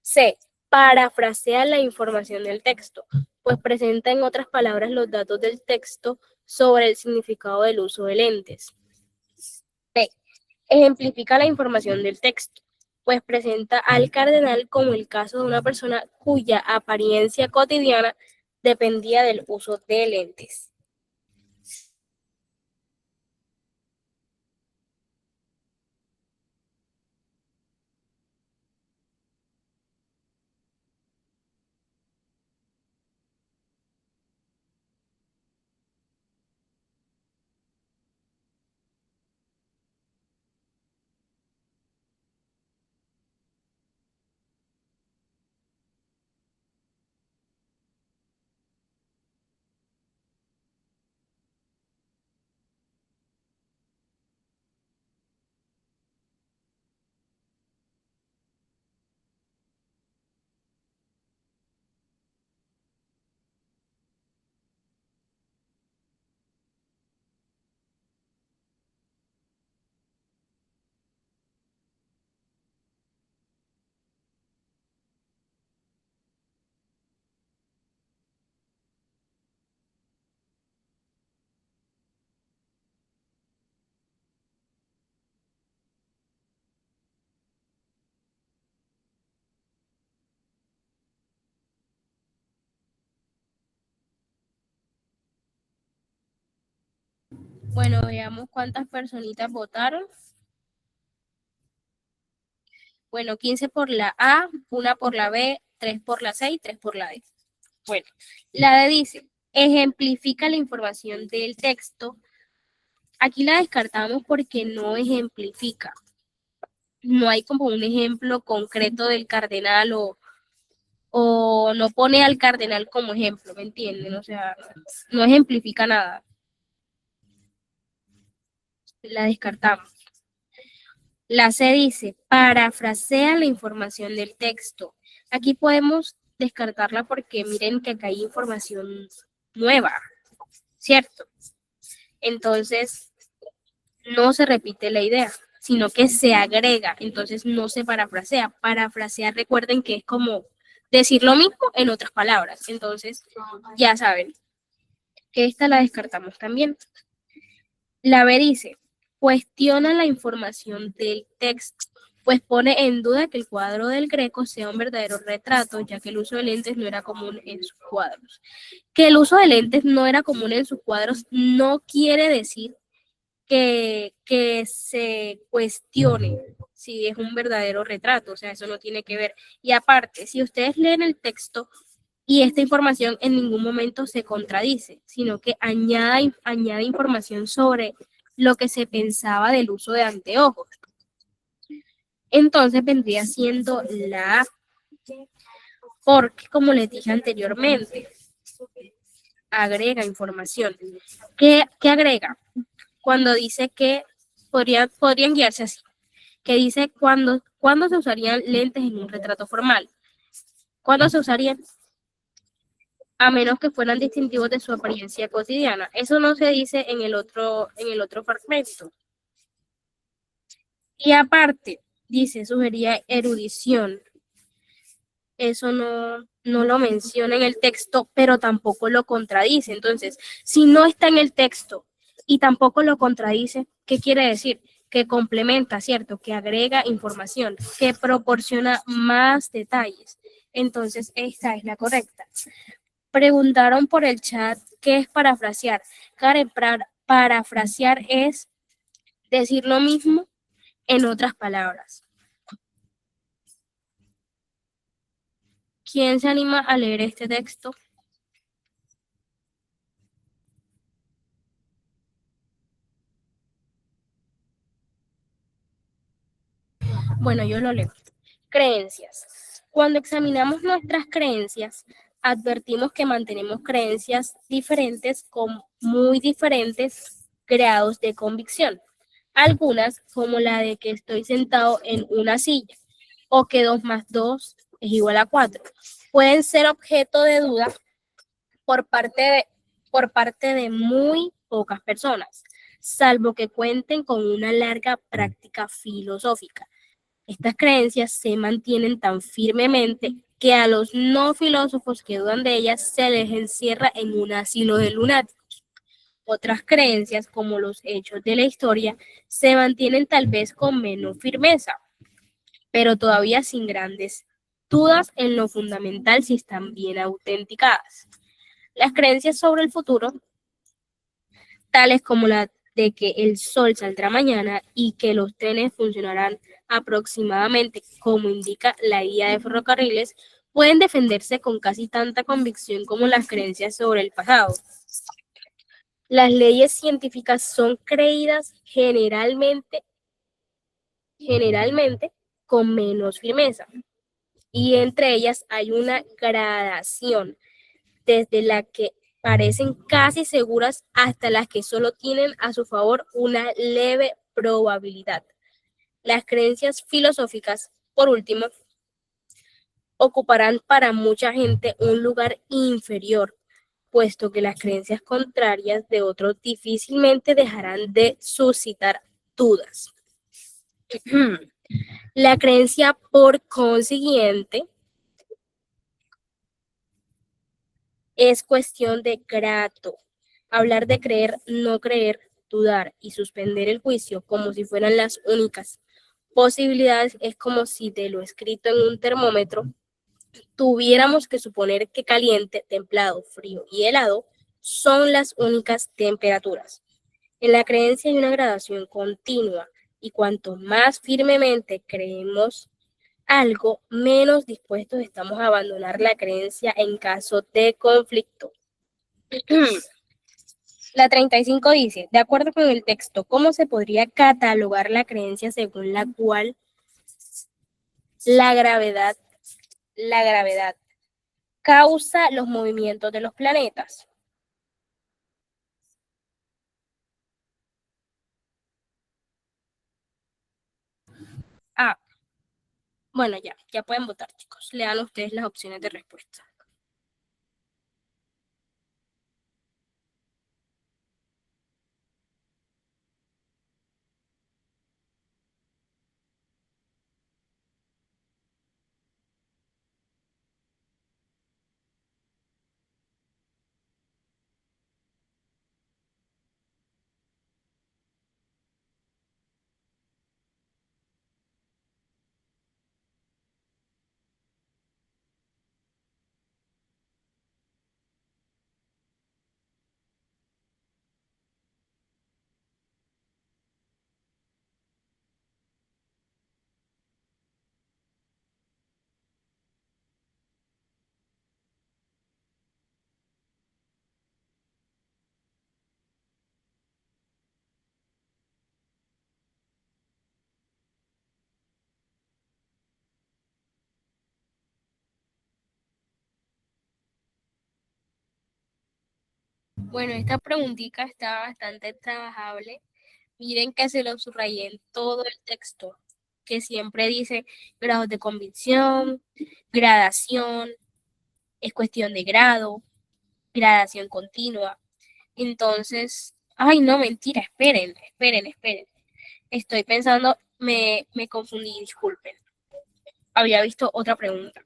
C. Parafrasea la información del texto, pues presenta en otras palabras los datos del texto sobre el significado del uso de lentes. D. Ejemplifica la información del texto, pues presenta al cardenal como el caso de una persona cuya apariencia cotidiana dependía del uso de lentes. Bueno, veamos cuántas personitas votaron. Bueno, 15 por la A, 1 por la B, 3 por la C y 3 por la D. Bueno, la D dice, ejemplifica la información del texto. Aquí la descartamos porque no ejemplifica. No hay como un ejemplo concreto del cardenal o no pone al cardenal como ejemplo, ¿me entienden? O sea, no ejemplifica nada. La descartamos. La C dice, parafrasea la información del texto. Aquí podemos descartarla porque miren que acá hay información nueva, ¿cierto? Entonces, no se repite la idea, sino que se agrega, entonces no se parafrasea. Parafrasear, recuerden que es como decir lo mismo en otras palabras. Entonces, ya saben que esta la descartamos también. La B dice, cuestiona la información del texto, pues pone en duda que el cuadro del Greco sea un verdadero retrato, ya que el uso de lentes no era común en sus cuadros. Que el uso de lentes no era común en sus cuadros no quiere decir que se cuestione si es un verdadero retrato, o sea, eso no tiene que ver. Y aparte, si ustedes leen el texto y esta información en ningún momento se contradice, sino que añade información sobre lo que se pensaba del uso de anteojos. Entonces vendría siendo la A, porque como les dije anteriormente, agrega información. ¿Qué agrega? Cuando dice que podrían guiarse así, que dice cuándo se usarían lentes en un retrato formal. ¿Cuándo se usarían? A menos que fueran distintivos de su apariencia cotidiana. Eso no se dice en el otro fragmento. Y aparte, dice, sugería erudición. Eso no lo menciona en el texto, pero tampoco lo contradice. Entonces, si no está en el texto y tampoco lo contradice, ¿qué quiere decir? Que complementa, ¿cierto? Que agrega información, que proporciona más detalles. Entonces, esta es la correcta. Preguntaron por el chat qué es parafrasear. Karen, parafrasear es decir lo mismo en otras palabras. ¿Quién se anima a leer este texto? Bueno, yo lo leo. Creencias. Cuando examinamos nuestras creencias, advertimos que mantenemos creencias diferentes con muy diferentes grados de convicción. Algunas, como la de que estoy sentado en una silla o que 2 más 2 es igual a 4, pueden ser objeto de duda por parte de muy pocas personas, salvo que cuenten con una larga práctica filosófica. Estas creencias se mantienen tan firmemente que a los no filósofos que dudan de ellas se les encierra en un asilo de lunáticos. Otras creencias, como los hechos de la historia, se mantienen tal vez con menos firmeza, pero todavía sin grandes dudas en lo fundamental si están bien autenticadas. Las creencias sobre el futuro, tales como la de que el sol saldrá mañana y que los trenes funcionarán aproximadamente como indica la guía de ferrocarriles, pueden defenderse con casi tanta convicción como las creencias sobre el pasado. Las leyes científicas son creídas generalmente con menos firmeza, y entre ellas hay una gradación, desde la que parecen casi seguras hasta las que solo tienen a su favor una leve probabilidad. Las creencias filosóficas, por último, ocuparán para mucha gente un lugar inferior, puesto que las creencias contrarias de otros difícilmente dejarán de suscitar dudas. La creencia, por consiguiente, es cuestión de grato. Hablar de creer, no creer, dudar y suspender el juicio como si fueran las únicas posibilidades es como si de lo escrito en un termómetro tuviéramos que suponer que caliente, templado, frío y helado son las únicas temperaturas. En la creencia hay una gradación continua y cuanto más firmemente creemos algo, menos dispuestos estamos a abandonar la creencia en caso de conflicto. La 35 dice, de acuerdo con el texto, ¿cómo se podría catalogar la creencia según la cual la gravedad causa los movimientos de los planetas? Ah, bueno, ya pueden votar, chicos. Lean ustedes las opciones de respuesta. Bueno, esta preguntita está bastante trabajable. Miren que se lo subrayé en todo el texto, que siempre dice grados de convicción, gradación, es cuestión de grado, gradación continua. Entonces, ay, no, mentira, esperen. Estoy pensando, me confundí, disculpen. Había visto otra pregunta.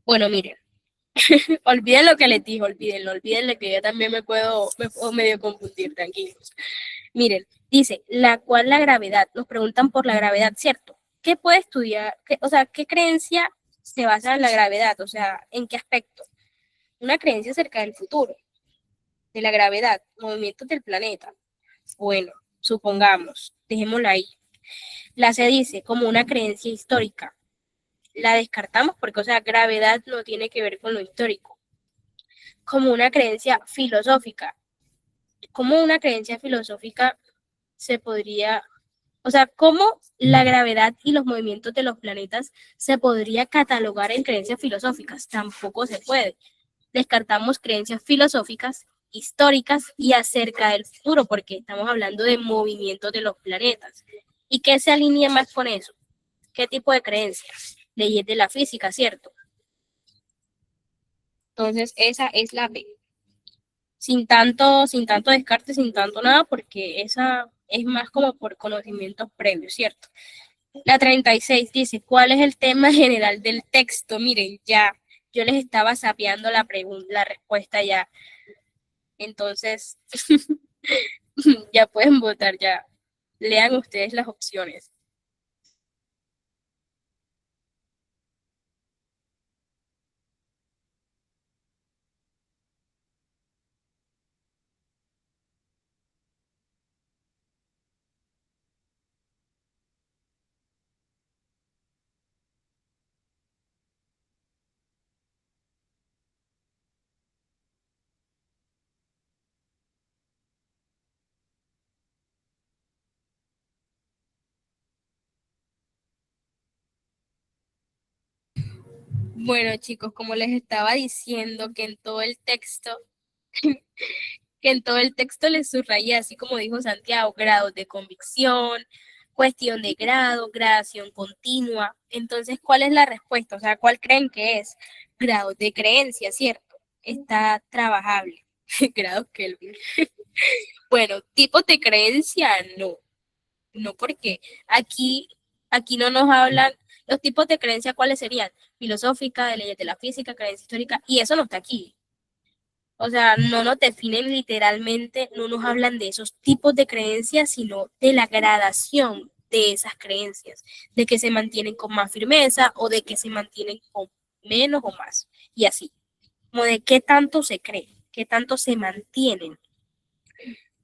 Bueno, miren, olviden lo que les dije, olvídenlo que yo también me puedo medio confundir, tranquilos. Miren, dice, la gravedad, nos preguntan por la gravedad, ¿cierto? ¿Qué puede estudiar? O sea, ¿qué creencia se basa en la gravedad? O sea, ¿en qué aspecto? Una creencia acerca del futuro, de la gravedad, movimientos del planeta. Bueno, supongamos, dejémosla ahí. La se dice como una creencia histórica. La descartamos porque, o sea, gravedad no tiene que ver con lo histórico. Como una creencia filosófica. Como una creencia filosófica se podría, o sea, cómo la gravedad y los movimientos de los planetas se podría catalogar en creencias filosóficas. Tampoco se puede. Descartamos creencias filosóficas, históricas y acerca del futuro, porque estamos hablando de movimientos de los planetas. ¿Y qué se alinea más con eso? ¿Qué tipo de creencias? Leyes de la física, ¿cierto? Entonces, esa es la B. Sin tanto descarte, sin tanto nada, porque esa es más como por conocimientos previos, ¿cierto? La 36 dice, ¿cuál es el tema general del texto? Miren, ya, yo les estaba sapeando la pregunta, la respuesta ya. Entonces, ya pueden votar, ya. Lean ustedes las opciones. Bueno, chicos, como les estaba diciendo que en todo el texto, que en todo el texto les subrayé, así como dijo Santiago, grados de convicción, cuestión de grado, gradación continua. Entonces, ¿cuál es la respuesta? O sea, ¿cuál creen que es? Grados de creencia, ¿cierto? Está trabajable. Grados Kelvin. Bueno, tipos de creencia, no, porque aquí no nos hablan los tipos de creencia, ¿cuáles serían? Filosófica, de leyes de la física, creencia histórica, y eso no está aquí. O sea, no nos definen literalmente, no nos hablan de esos tipos de creencias, sino de la gradación de esas creencias, de que se mantienen con más firmeza o de que se mantienen con menos o más, y así, como de qué tanto se cree, qué tanto se mantienen.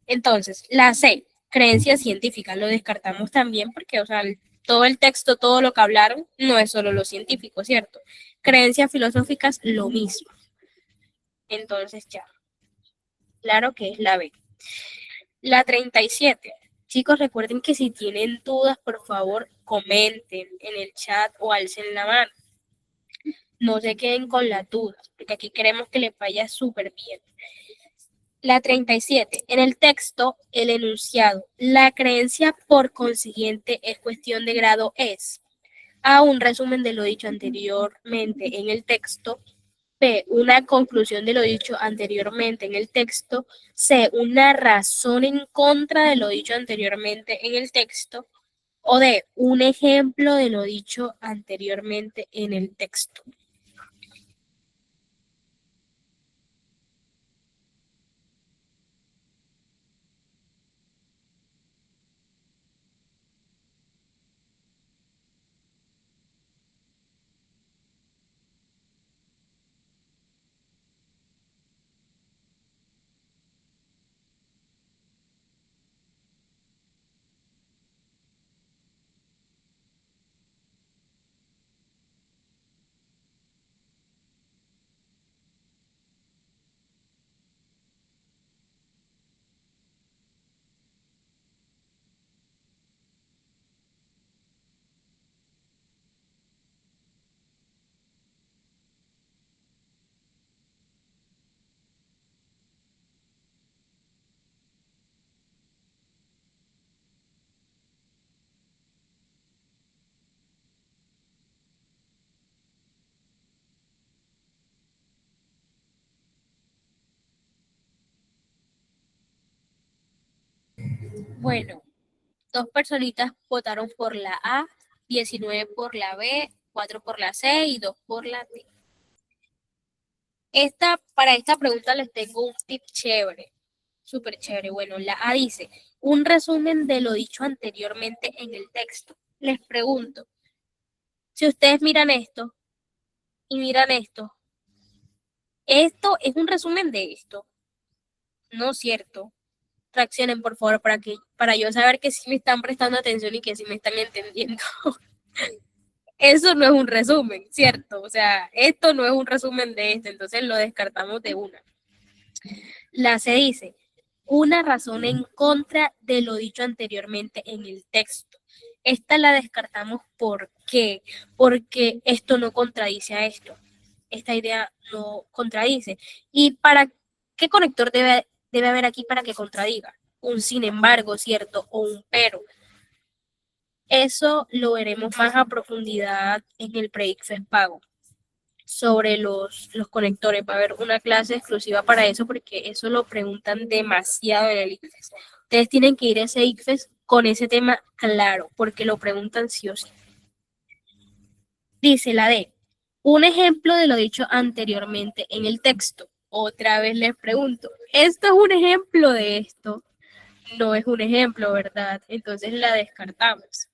Entonces, la C, creencia científica, lo descartamos también porque, o sea, todo el texto, todo lo que hablaron, no es solo lo científico, ¿cierto? Creencias filosóficas, lo mismo. Entonces, ya. Claro que es la B. La 37. Chicos, recuerden que si tienen dudas, por favor, comenten en el chat o alcen la mano. No se queden con las dudas, porque aquí queremos que les vaya súper bien. La 37. En el texto, el enunciado, la creencia por consiguiente es cuestión de grado es A, un resumen de lo dicho anteriormente en el texto, B, una conclusión de lo dicho anteriormente en el texto, C, una razón en contra de lo dicho anteriormente en el texto, o D, un ejemplo de lo dicho anteriormente en el texto. Bueno, 2 personitas votaron por la A, 19 por la B, 4 por la C y 2 por la D. Para esta pregunta les tengo un tip chévere, súper chévere. Bueno, la A dice, un resumen de lo dicho anteriormente en el texto. Les pregunto, si ustedes miran esto y miran esto es un resumen de esto, ¿no es cierto? Reaccionen, por favor, para yo saber que sí me están prestando atención y que sí me están entendiendo. Eso no es un resumen, ¿cierto? O sea, esto no es un resumen de esto, entonces lo descartamos de una. La C dice, una razón en contra de lo dicho anteriormente en el texto. Esta la descartamos, ¿por qué? Porque esto no contradice a esto. Esta idea no contradice. ¿Y para qué conector debe haber aquí para que contradiga? Un sin embargo, ¿cierto? O un pero. Eso lo veremos más a profundidad en el pre-ICFES pago sobre los conectores. Va a haber una clase exclusiva para eso porque eso lo preguntan demasiado en el ICFES. Ustedes tienen que ir a ese ICFES con ese tema claro porque lo preguntan sí o sí. Dice la D, un ejemplo de lo dicho anteriormente en el texto. Otra vez les pregunto, ¿esto es un ejemplo de esto? No es un ejemplo, ¿verdad? Entonces la descartamos.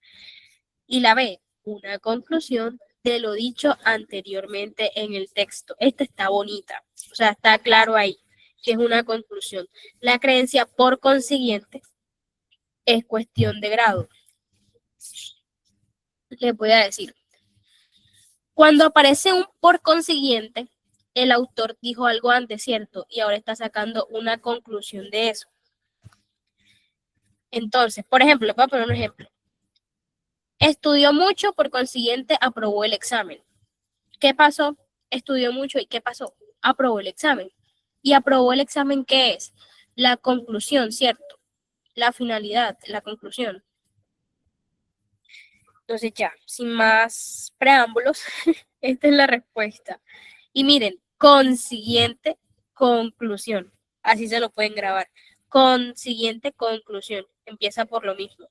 Y la B, una conclusión de lo dicho anteriormente en el texto. Esta está bonita, o sea, está claro ahí que es una conclusión. La creencia, por consiguiente, es cuestión de grado. Les voy a decir, cuando aparece un por consiguiente, el autor dijo algo antes, ¿cierto? Y ahora está sacando una conclusión de eso. Entonces, por ejemplo, les voy a poner un ejemplo. Estudió mucho, por consiguiente, aprobó el examen. ¿Qué pasó? Estudió mucho y ¿qué pasó? Aprobó el examen. ¿Y aprobó el examen qué es? La conclusión, ¿cierto? La finalidad, la conclusión. Entonces ya, sin más preámbulos, esta es la respuesta. Y miren, consiguiente conclusión. Así se lo pueden grabar. Consiguiente conclusión. Empieza por lo mismo,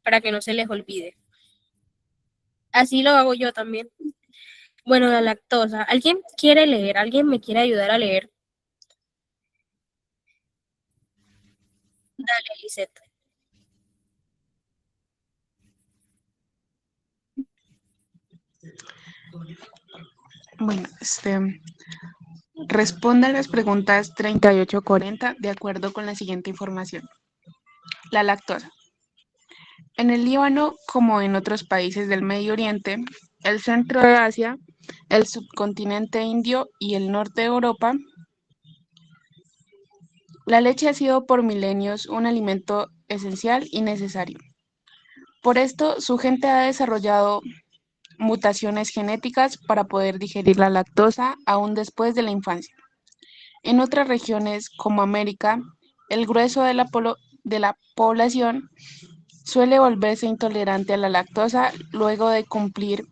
para que no se les olvide. Así lo hago yo también. Bueno, la lactosa. ¿Alguien quiere leer? ¿Alguien me quiere ayudar a leer? Dale, Lisette. Bueno, Responda a las preguntas 38 y 40 de acuerdo con la siguiente información. La lactosa. En el Líbano, como en otros países del Medio Oriente, el centro de Asia, el subcontinente indio y el norte de Europa, la leche ha sido por milenios un alimento esencial y necesario. Por esto, su gente ha desarrollado mutaciones genéticas para poder digerir la lactosa aún después de la infancia. En otras regiones, como América, el grueso de la población suele volverse intolerante a la lactosa luego de cumplir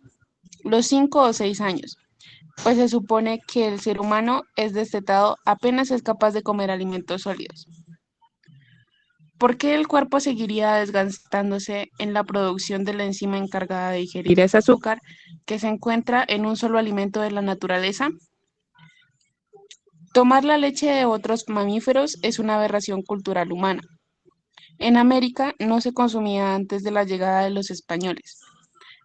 los 5 o 6 años, pues se supone que el ser humano es destetado apenas es capaz de comer alimentos sólidos. ¿Por qué el cuerpo seguiría desgastándose en la producción de la enzima encargada de digerir ese azúcar que se encuentra en un solo alimento de la naturaleza? Tomar la leche de otros mamíferos es una aberración cultural humana. En América no se consumía antes de la llegada de los españoles.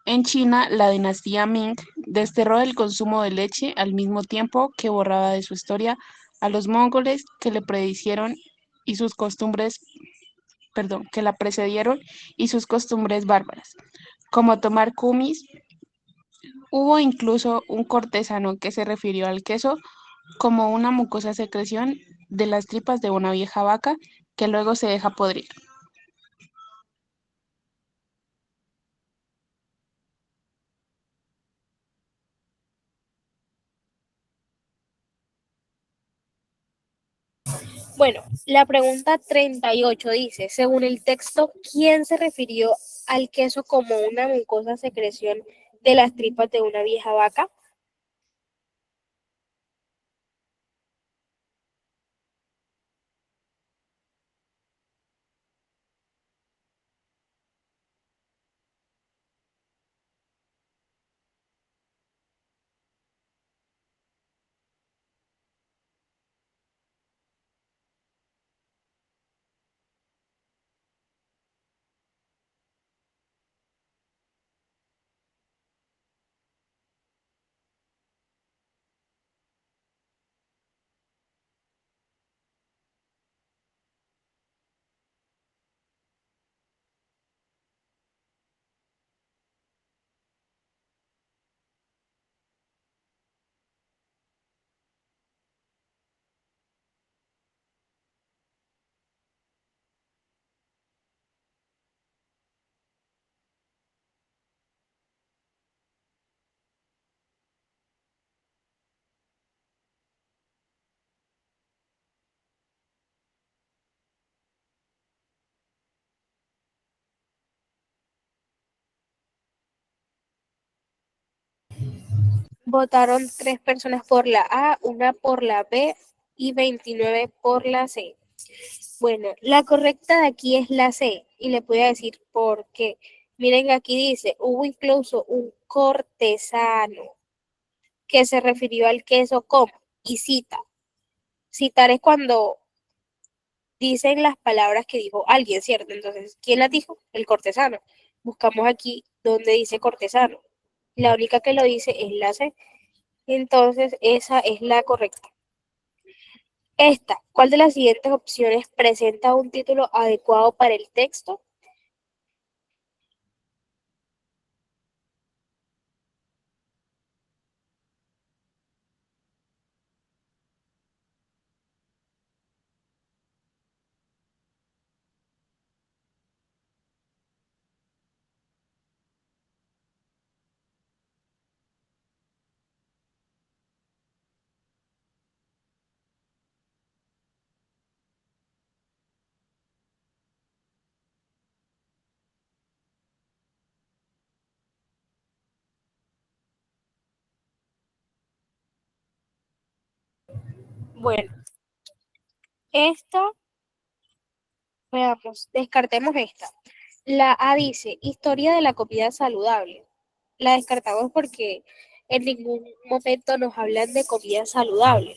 En China, la dinastía Ming desterró el consumo de leche al mismo tiempo que borraba de su historia a los mongoles que le predicieron y sus costumbres, que la precedieron y sus costumbres bárbaras, como tomar kumis. Hubo incluso un cortesano que se refirió al queso como una mucosa secreción de las tripas de una vieja vaca que luego se deja podrir. Bueno, la pregunta 38 dice, según el texto, ¿quién se refirió al queso como una mucosa secreción de las tripas de una vieja vaca? Votaron 3 personas por la A, una por la B y 29 por la C. Bueno, la correcta de aquí es la C y le voy a decir por qué. Miren, aquí dice, hubo incluso un cortesano que se refirió al queso como, y cita. Citar es cuando dicen las palabras que dijo alguien, ¿cierto? Entonces, ¿quién las dijo? El cortesano. Buscamos aquí donde dice cortesano. La única que lo dice es la C. Entonces, esa es la correcta. Esta, ¿cuál de las siguientes opciones presenta un título adecuado para el texto? Bueno, esta, veamos, descartemos esta. La A dice, historia de la comida saludable. La descartamos porque en ningún momento nos hablan de comida saludable.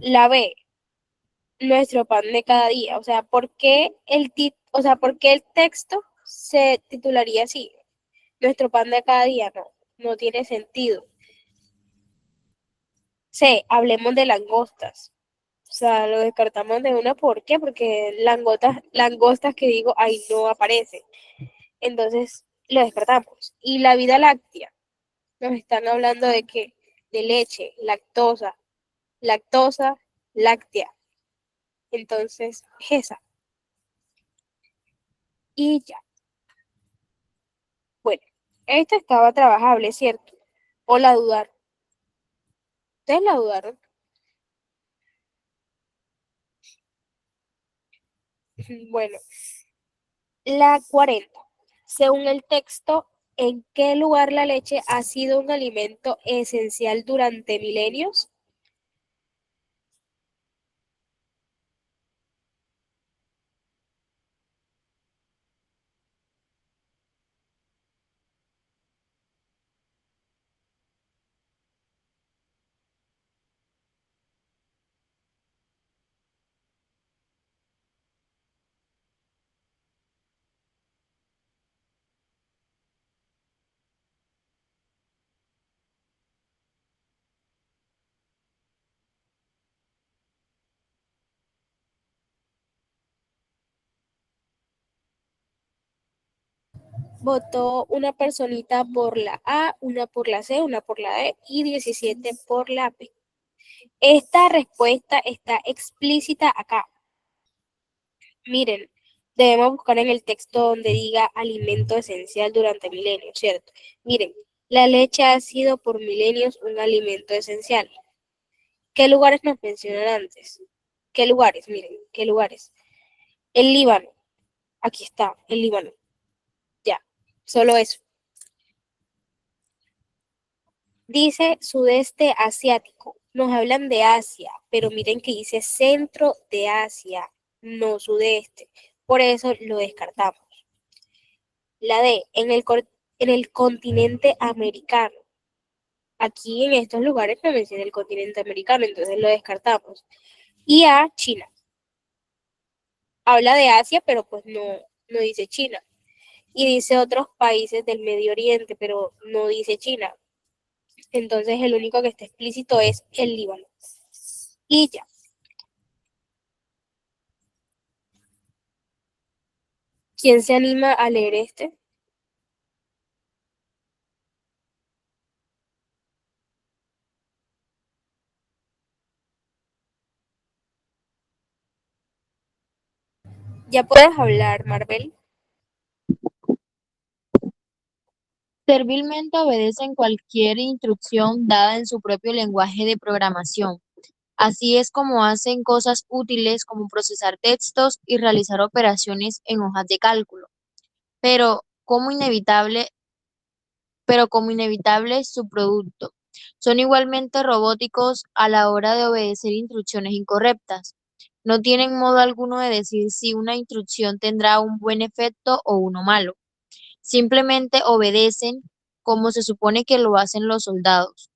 La B, nuestro pan de cada día. O sea, ¿por qué el texto se titularía así? Nuestro pan de cada día, no tiene sentido. C, hablemos de langostas. O sea, lo descartamos de una, ¿por qué? Porque langostas que digo, ahí no aparecen. Entonces, lo descartamos. Y la vida láctea, nos están hablando de qué? De leche, lactosa, láctea. Entonces, esa. Y ya. Bueno, esta estaba trabajable, ¿cierto? O la dudaron. ¿Ustedes la dudaron? Bueno, la 40. Según el texto, ¿en qué lugar la leche ha sido un alimento esencial durante milenios? Votó una personita por la A, una por la C, una por la D y 17 por la B. Esta respuesta está explícita acá. Miren, debemos buscar en el texto donde diga alimento esencial durante milenios, ¿cierto? Miren, la leche ha sido por milenios un alimento esencial. ¿Qué lugares nos mencionan antes? ¿Qué lugares? Miren, ¿qué lugares? El Líbano. Aquí está, el Líbano. Ya, solo eso. Dice sudeste asiático. Nos hablan de Asia, pero miren que dice centro de Asia, no sudeste. Por eso lo descartamos. La D, en el continente americano. Aquí en estos lugares me menciona el continente americano, entonces lo descartamos. Y A, China. Habla de Asia, pero pues no dice China. Y dice otros países del Medio Oriente, pero no dice China. Entonces el único que está explícito es el Líbano. Y ya. ¿Quién se anima a leer este? Ya puedes hablar, Marvel. Servilmente obedecen cualquier instrucción dada en su propio lenguaje de programación. Así es como hacen cosas útiles como procesar textos y realizar operaciones en hojas de cálculo. Pero como inevitable, pero como inevitable es su producto. Son igualmente robóticos a la hora de obedecer instrucciones incorrectas. No tienen modo alguno de decir si una instrucción tendrá un buen efecto o uno malo. Simplemente obedecen como se supone que lo hacen los soldados.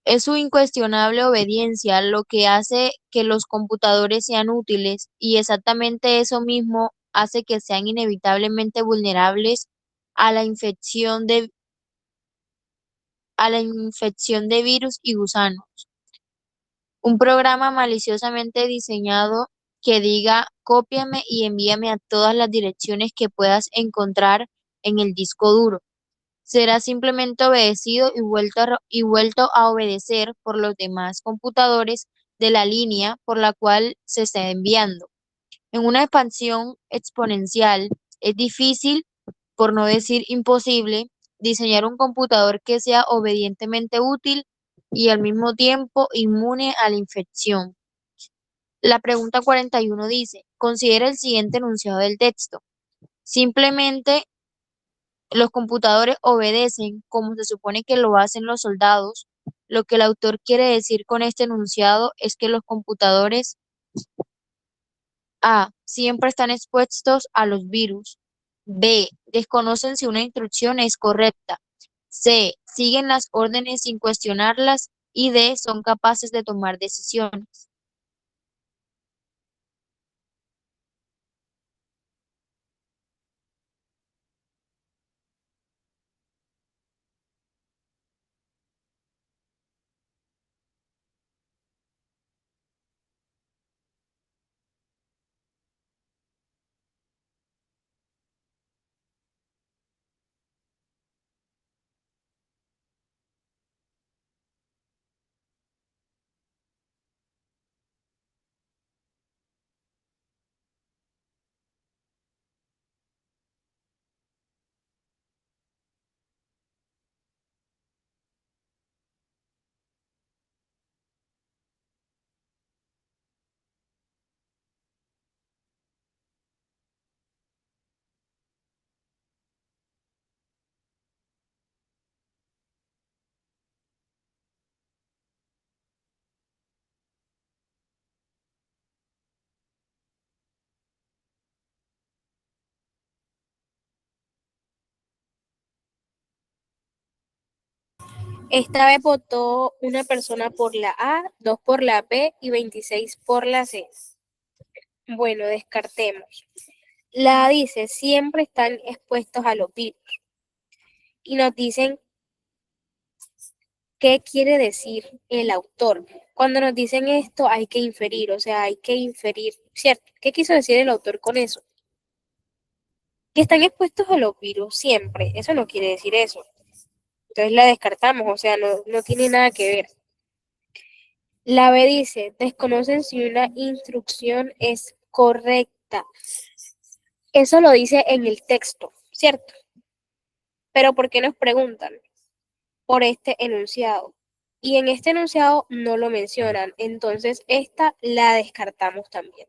Es su incuestionable obediencia lo que hace que los computadores sean útiles y exactamente eso mismo hace que sean inevitablemente vulnerables a a la infección de virus y gusanos. Un programa maliciosamente diseñado que diga cópiame y envíame a todas las direcciones que puedas encontrar en el disco duro será simplemente obedecido y vuelto a obedecer por los demás computadores de la línea por la cual se está enviando. En una expansión exponencial es difícil, por no decir imposible, diseñar un computador que sea obedientemente útil y al mismo tiempo inmune a la infección. La pregunta 41 dice, considera el siguiente enunciado del texto. Simplemente los computadores obedecen como se supone que lo hacen los soldados. Lo que el autor quiere decir con este enunciado es que los computadores A. Siempre están expuestos a los virus. B. Desconocen si una instrucción es correcta. C. Siguen las órdenes sin cuestionarlas. Y D. Son capaces de tomar decisiones. Esta vez votó una persona por la A, 2 por la B y 26 por la C. Bueno, descartemos. La A dice, siempre están expuestos a los virus. Y nos dicen qué quiere decir el autor. Cuando nos dicen esto hay que inferir, o sea, hay que inferir, ¿cierto? ¿Qué quiso decir el autor con eso? Que están expuestos a los virus siempre, eso no quiere decir eso. Entonces la descartamos, o sea, no tiene nada que ver. La B dice, desconocen si una instrucción es correcta. Eso lo dice en el texto, ¿cierto? Pero ¿por qué nos preguntan? Por este enunciado. Y en este enunciado no lo mencionan, entonces esta la descartamos también.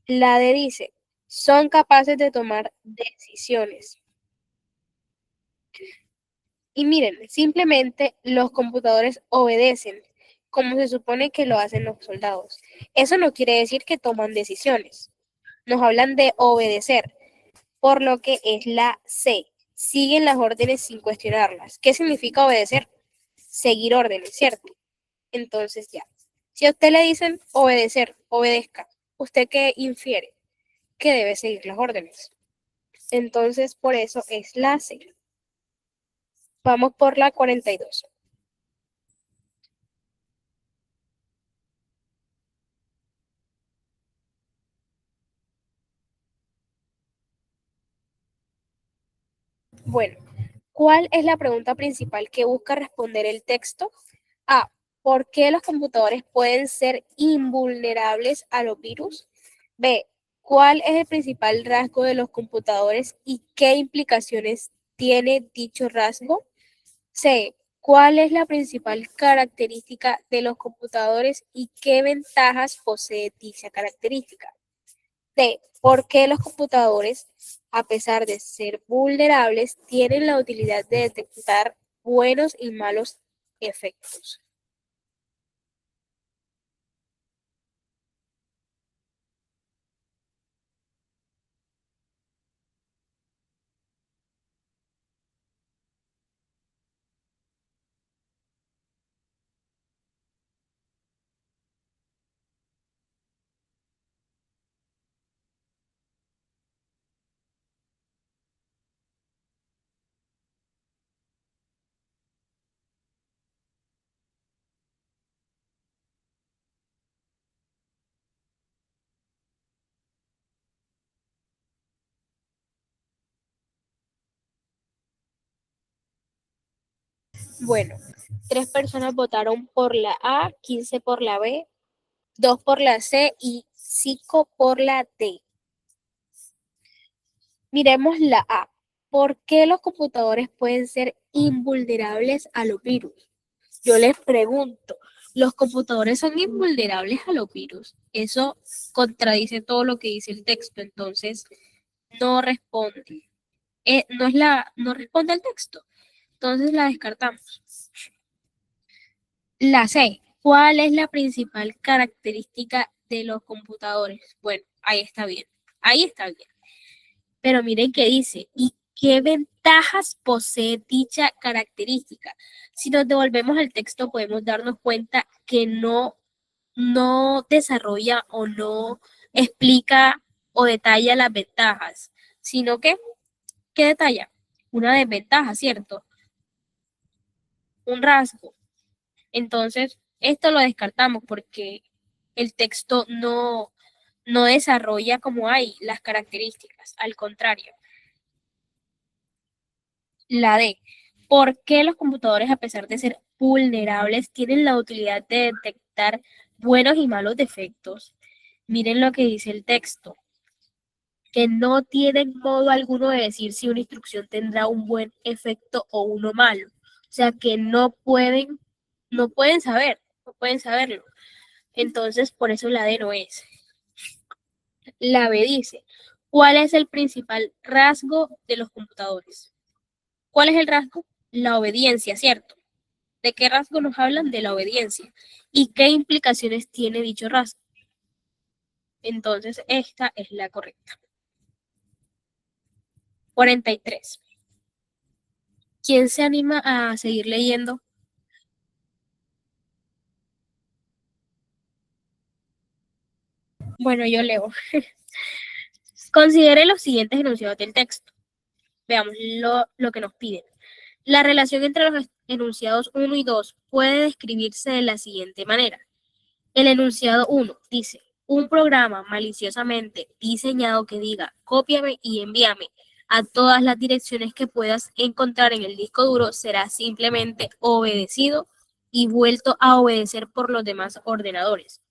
La D dice, son capaces de tomar decisiones. Y miren, simplemente los computadores obedecen, como se supone que lo hacen los soldados. Eso no quiere decir que toman decisiones. Nos hablan de obedecer, por lo que es la C. Siguen las órdenes sin cuestionarlas. ¿Qué significa obedecer? Seguir órdenes, ¿cierto? Entonces ya. Si a usted le dicen obedecer, obedezca. ¿Usted qué infiere? Que debe seguir las órdenes. Entonces, por eso es la C. Vamos por la 42. Bueno, ¿cuál es la pregunta principal que busca responder el texto? A. ¿Por qué los computadores pueden ser invulnerables a los virus? B. ¿Cuál es el principal rasgo de los computadores y qué implicaciones tiene dicho rasgo? C. ¿Cuál es la principal característica de los computadores y qué ventajas posee dicha característica? D. ¿Por qué los computadores, a pesar de ser vulnerables, tienen la utilidad de detectar buenos y malos efectos? Bueno, 3 personas votaron por la A, 15 por la B, 2 por la C y 5 por la D. Miremos la A. ¿Por qué los computadores pueden ser invulnerables a los virus? Yo les pregunto, ¿los computadores son invulnerables a los virus? Eso contradice todo lo que dice el texto, entonces no responde. No responde al texto, entonces la descartamos. La C. ¿Cuál es la principal característica de los computadores? Bueno, ahí está bien. Ahí está bien. Pero miren qué dice. ¿Y qué ventajas posee dicha característica? Si nos devolvemos al texto, podemos darnos cuenta que no desarrolla o no explica o detalla las ventajas, sino que, ¿qué detalla? Una desventaja, ¿cierto? Un rasgo. Entonces, esto lo descartamos porque el texto no desarrolla como hay las características, al contrario. La D. ¿Por qué los computadores, a pesar de ser vulnerables, tienen la utilidad de detectar buenos y malos defectos? Miren lo que dice el texto, que no tienen modo alguno de decir si una instrucción tendrá un buen efecto o uno malo. O sea que no pueden saberlo. Entonces, por eso la D no es. La B dice, ¿cuál es el principal rasgo de los computadores? ¿Cuál es el rasgo? La obediencia, ¿cierto? ¿De qué rasgo nos hablan? De la obediencia. ¿Y qué implicaciones tiene dicho rasgo? Entonces, esta es la correcta. 43. ¿Quién se anima a seguir leyendo? Bueno, yo leo. Considere los siguientes enunciados del texto. Veamos lo que nos piden. La relación entre los enunciados 1 y 2 puede describirse de la siguiente manera. El enunciado 1 dice, un programa maliciosamente diseñado que diga, cópiame y envíame a todas las direcciones que puedas encontrar en el disco duro será simplemente obedecido y vuelto a obedecer por los demás ordenadores.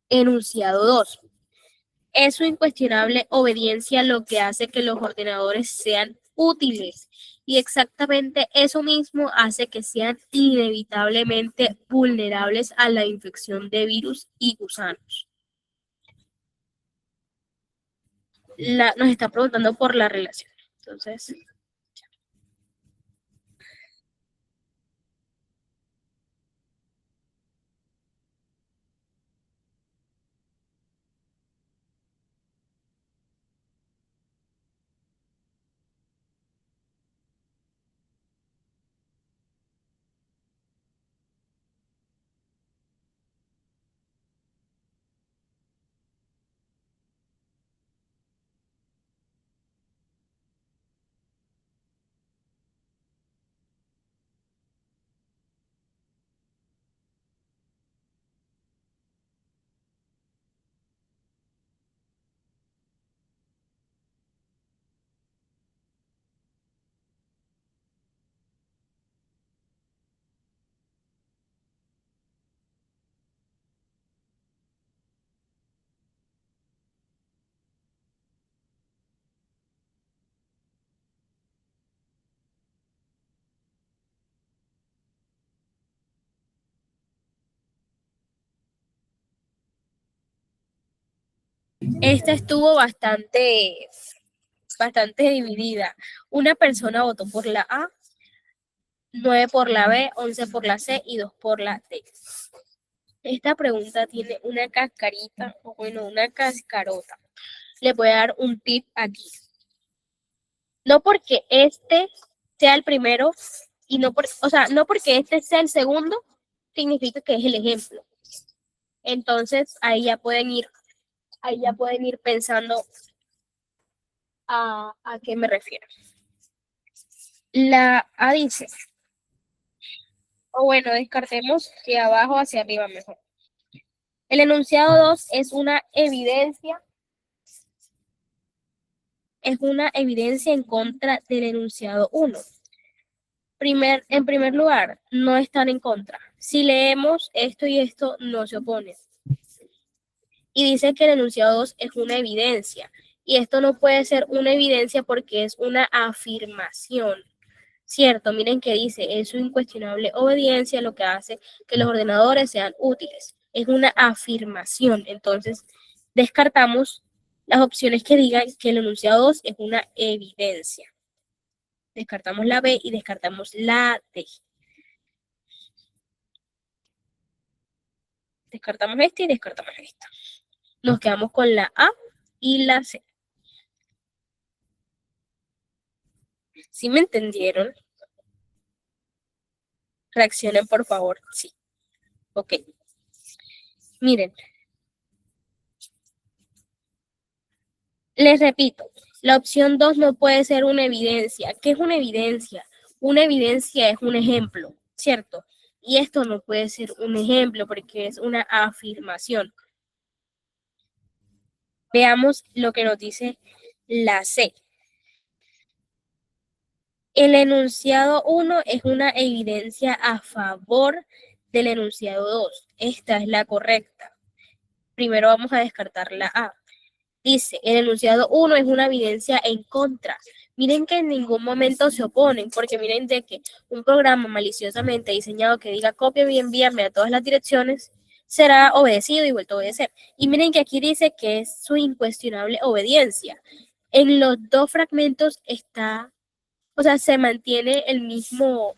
Enunciado 2. Es su incuestionable obediencia lo que hace que los ordenadores sean útiles y exactamente eso mismo hace que sean inevitablemente vulnerables a la infección de virus y gusanos. Nos está preguntando por la relación. Entonces, esta estuvo bastante dividida. Una persona votó por la A, 9 por la B, 11 por la C y 2 por la D. Esta pregunta tiene una cascarita, o bueno, una cascarota. Le voy a dar un tip aquí. No porque este sea el primero y no porque este sea el segundo, significa que es el ejemplo. Entonces, ahí ya pueden ir pensando a qué me refiero. La A dice, o bueno, descartemos de abajo hacia arriba mejor. El enunciado 2 es una evidencia en contra del enunciado 1. En primer lugar, no están en contra. Si leemos esto y esto, no se oponen. Y dice que el enunciado 2 es una evidencia. Y esto no puede ser una evidencia porque es una afirmación. Cierto, miren que dice, es su incuestionable obediencia lo que hace que los ordenadores sean útiles. Es una afirmación. Entonces, descartamos las opciones que digan que el enunciado 2 es una evidencia. Descartamos la B y descartamos la D. Descartamos esta y descartamos esta. Nos quedamos con la A y la C. ¿Sí me entendieron? Reaccionen, por favor. Sí. Ok. Miren. Les repito, la opción 2 no puede ser una evidencia. ¿Qué es una evidencia? Una evidencia es un ejemplo, ¿cierto? Y esto no puede ser un ejemplo porque es una afirmación. Veamos lo que nos dice la C. El enunciado 1 es una evidencia a favor del enunciado 2. Esta es la correcta. Primero vamos a descartar la A. Dice, el enunciado 1 es una evidencia en contra. Miren que en ningún momento se oponen, porque miren de que un programa maliciosamente diseñado que diga copia y envíame a todas las direcciones será obedecido y vuelto a obedecer. Y miren que aquí dice que es su incuestionable obediencia. En los dos fragmentos se mantiene el mismo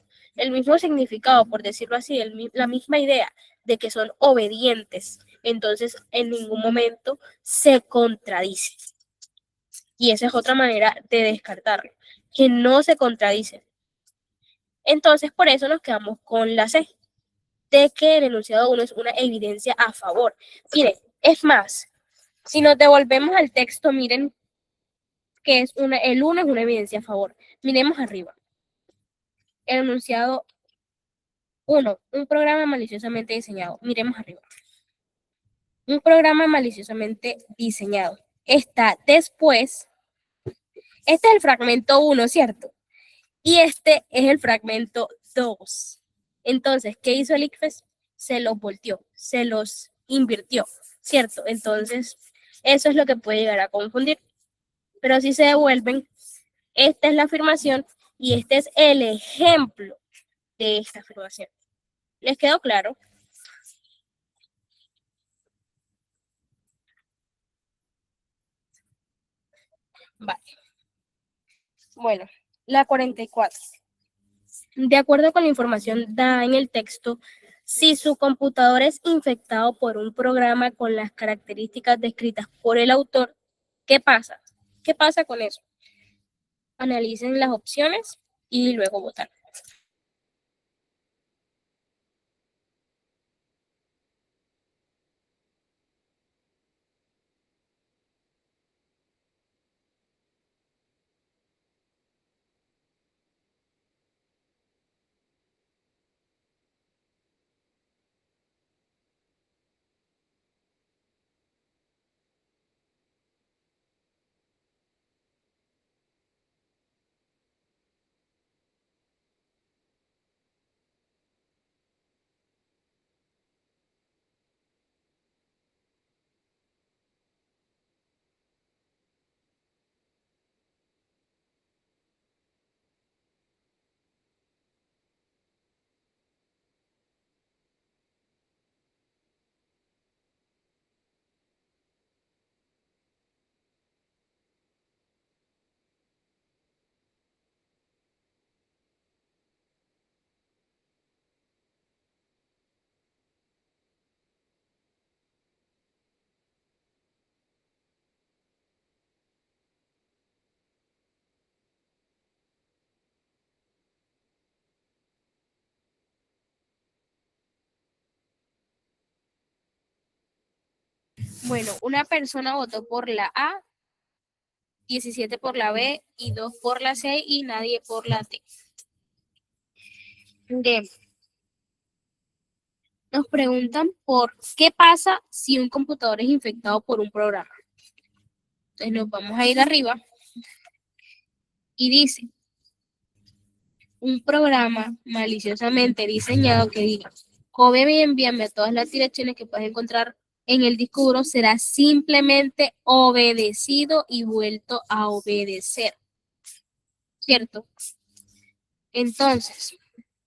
significado, por decirlo así, la misma idea de que son obedientes. Entonces, en ningún momento se contradice. Y esa es otra manera de descartarlo, que no se contradicen. Entonces, por eso nos quedamos con la C, de que el enunciado 1 es una evidencia a favor. Miren, es más, Si nos devolvemos al texto, miren que el 1 es una evidencia a favor. Miremos arriba. El enunciado 1, un programa maliciosamente diseñado. Miremos arriba. Un programa maliciosamente diseñado. Está después. Este es el fragmento 1, ¿cierto? Y este es el fragmento 2. Entonces, ¿qué hizo el ICFES? Se los volteó, se los invirtió, ¿cierto? Entonces, eso es lo que puede llegar a confundir. Pero si se devuelven, esta es la afirmación y este es el ejemplo de esta afirmación. ¿Les quedó claro? Vale. Bueno, la 44. De acuerdo con la información dada en el texto, si su computador es infectado por un programa con las características descritas por el autor, ¿qué pasa? ¿Qué pasa con eso? Analicen las opciones y luego votar. Bueno, una persona votó por la A, 17 por la B y 2 por la C y nadie por la D. Bien. Nos preguntan por qué pasa si un computador es infectado por un programa. Entonces nos vamos a ir arriba y dice, un programa maliciosamente diseñado que diga, cópiame y envíame a todas las direcciones que puedes encontrar en el disco duro será simplemente obedecido y vuelto a obedecer. ¿Cierto? Entonces,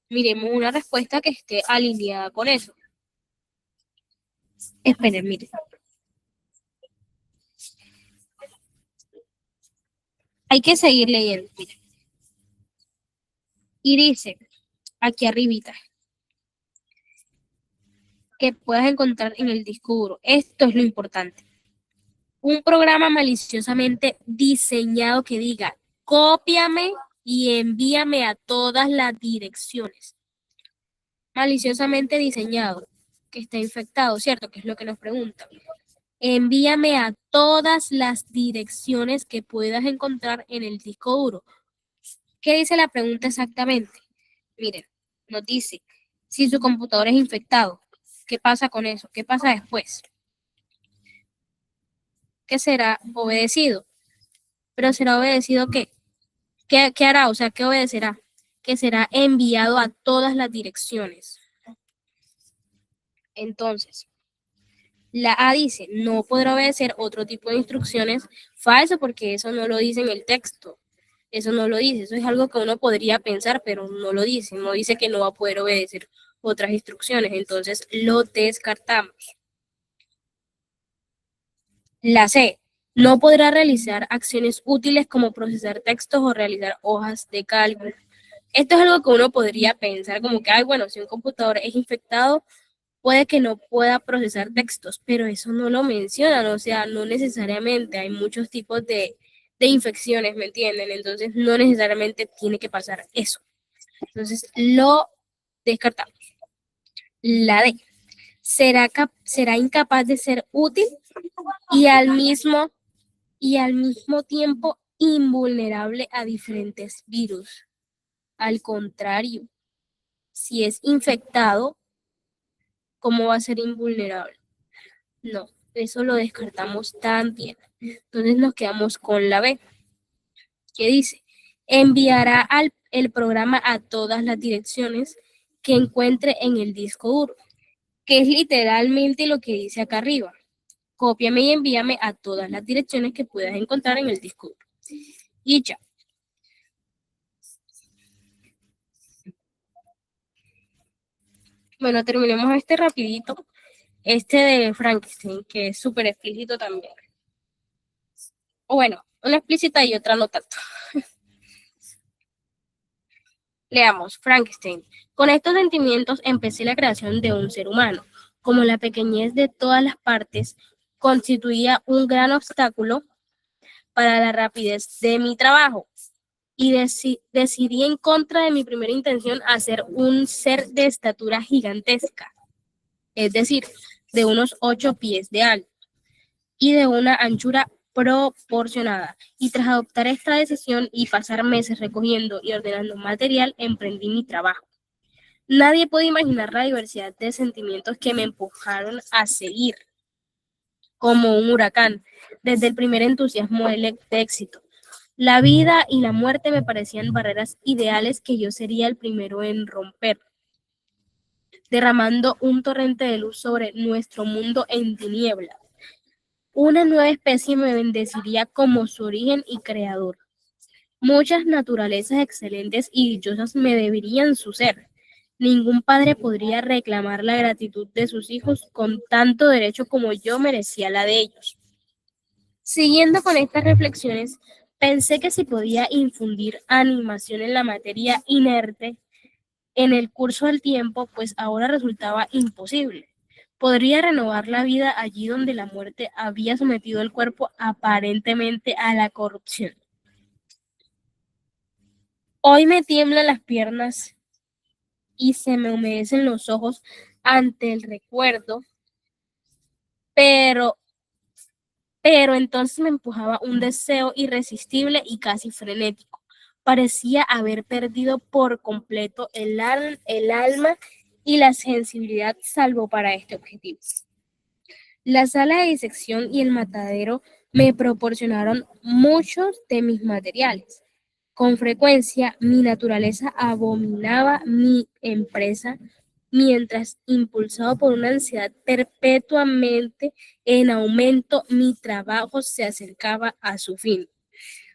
miremos una respuesta que esté alineada con eso. Esperen, miren. Hay que seguir leyendo, miren. Y dice, aquí arribita, que puedas encontrar en el disco duro. Esto es lo importante. Un programa maliciosamente diseñado que diga, cópiame y envíame a todas las direcciones. Maliciosamente diseñado, que está infectado, ¿cierto? Que es lo que nos preguntan. Envíame a todas las direcciones que puedas encontrar en el disco duro. ¿Qué dice la pregunta exactamente? Miren, nos dice, si su computador es infectado, ¿qué pasa con eso? ¿Qué pasa después? ¿Qué será obedecido? ¿Pero será obedecido qué? ¿Qué hará? O sea, ¿qué obedecerá? Que será enviado a todas las direcciones. Entonces, la A dice, no podrá obedecer otro tipo de instrucciones. Falso, porque eso no lo dice en el texto. Eso no lo dice. Eso es algo que uno podría pensar, pero no lo dice. No dice que no va a poder obedecer otras instrucciones. Entonces, lo descartamos. La C, no podrá realizar acciones útiles como procesar textos o realizar hojas de cálculo. Esto es algo que uno podría pensar como que, ay, bueno, si un computador es infectado, puede que no pueda procesar textos, pero eso no lo mencionan, o sea, no necesariamente, hay muchos tipos de infecciones, ¿me entienden? Entonces, no necesariamente tiene que pasar eso. Entonces, lo descartamos. La D, será incapaz de ser útil. y al mismo, y al mismo tiempo invulnerable a diferentes virus. Al contrario, si es infectado, ¿cómo va a ser invulnerable? No, eso lo descartamos también. Entonces nos quedamos con la B, que dice, enviará el programa a todas las direcciones que encuentre en el disco duro, que es literalmente lo que dice acá arriba. Cópiame y envíame a todas las direcciones que puedas encontrar en el disco duro. Y ya. Bueno, terminemos este rapidito. Este de Frankenstein, que es súper explícito también. O bueno, una explícita y otra no tanto. Leamos, Frankenstein. Con estos sentimientos empecé la creación de un ser humano. Como la pequeñez de todas las partes constituía un gran obstáculo para la rapidez de mi trabajo, y decidí en contra de mi primera intención hacer un ser de estatura gigantesca, es decir, de unos 8 pies de alto y de una anchura proporcionada. Y tras adoptar esta decisión y pasar meses recogiendo y ordenando material, emprendí mi trabajo. Nadie puede imaginar la diversidad de sentimientos que me empujaron a seguir, como un huracán, desde el primer entusiasmo de éxito. La vida y la muerte me parecían barreras ideales que yo sería el primero en romper, derramando un torrente de luz sobre nuestro mundo en tinieblas. Una nueva especie me bendeciría como su origen y creador. Muchas naturalezas excelentes y dichosas me deberían su ser. Ningún padre podría reclamar la gratitud de sus hijos con tanto derecho como yo merecía la de ellos. Siguiendo con estas reflexiones, pensé que si podía infundir animación en la materia inerte en el curso del tiempo, pues ahora resultaba imposible. Podría renovar la vida allí donde la muerte había sometido el cuerpo aparentemente a la corrupción. Hoy me tiemblan las piernas y se me humedecen los ojos ante el recuerdo, pero entonces me empujaba un deseo irresistible y casi frenético. Parecía haber perdido por completo el alma y la sensibilidad salvo para este objetivo. La sala de disección y el matadero me proporcionaron muchos de mis materiales. Con frecuencia, mi naturaleza abominaba mi empresa, mientras, impulsado por una ansiedad perpetuamente en aumento, mi trabajo se acercaba a su fin.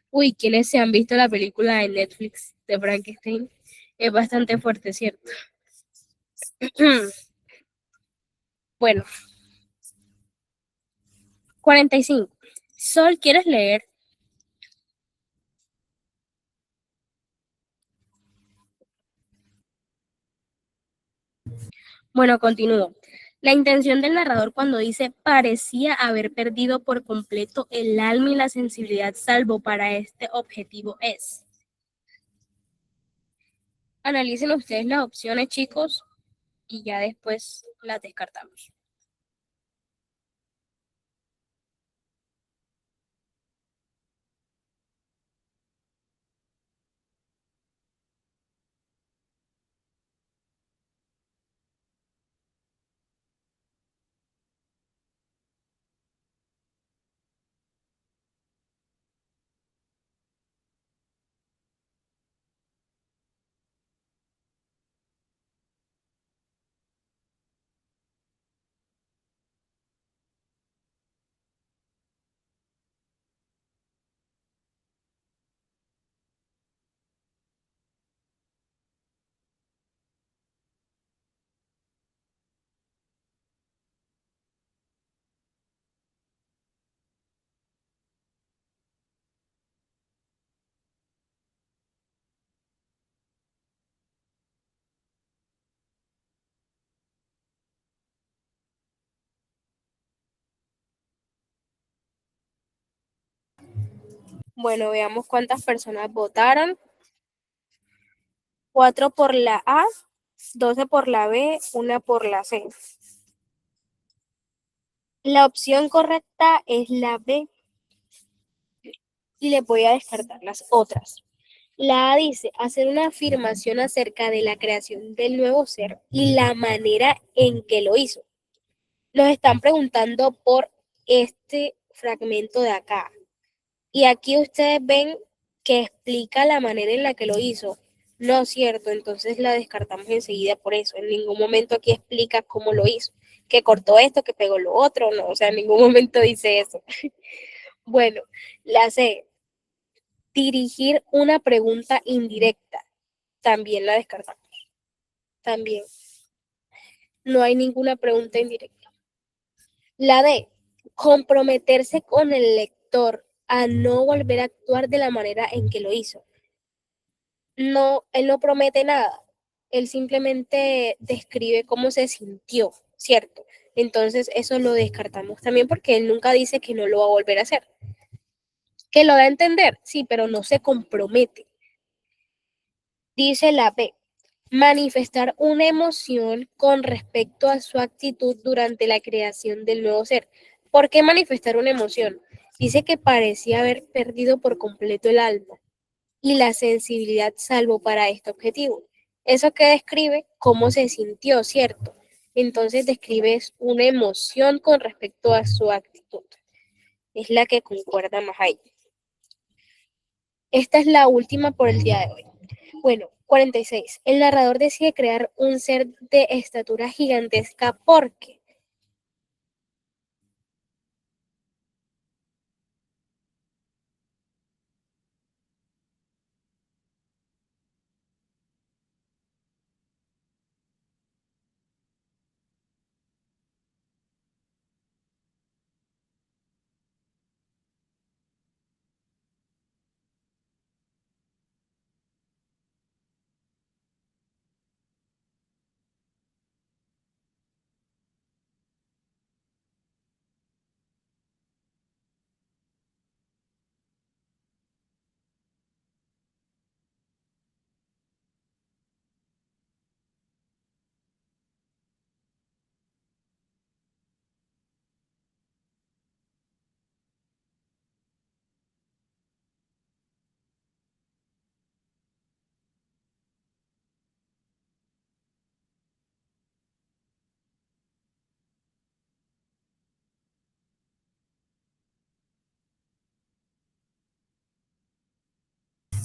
Uy, ¿quiénes se han visto la película de Netflix de Frankenstein? Es bastante fuerte, ¿cierto? Bueno, 45. Sol, ¿quieres leer? Bueno, continúo. La intención del narrador cuando dice parecía haber perdido por completo el alma y la sensibilidad salvo para este objetivo es. Analicen ustedes las opciones, chicos, y ya después las descartamos. Bueno, veamos cuántas personas votaron. 4 por la A, 12 por la B, 1 por la C. La opción correcta es la B y le voy a descartar las otras. La A dice, hacer una afirmación acerca de la creación del nuevo ser y la manera en que lo hizo. Nos están preguntando por este fragmento de acá. Y aquí ustedes ven que explica la manera en la que lo hizo. No es cierto, entonces la descartamos enseguida por eso. En ningún momento aquí explica cómo lo hizo. Que cortó esto, que pegó lo otro, no, o sea, en ningún momento dice eso. Bueno, la C, dirigir una pregunta indirecta. También la descartamos. También. No hay ninguna pregunta indirecta. La D, comprometerse con el lector a no volver a actuar de la manera en que lo hizo. No, él no promete nada. Él simplemente describe cómo se sintió, ¿cierto? Entonces eso lo descartamos también porque él nunca dice que no lo va a volver a hacer. Que lo da a entender, sí, pero no se compromete. Dice la B, manifestar una emoción con respecto a su actitud durante la creación del nuevo ser. ¿Por qué manifestar una emoción? Dice que parecía haber perdido por completo el alma y la sensibilidad salvo para este objetivo. Eso que describe cómo se sintió, ¿cierto? Entonces describe una emoción con respecto a su actitud. Es la que concuerda más ahí. Esta es la última por el día de hoy. Bueno, 46. El narrador decide crear un ser de estatura gigantesca porque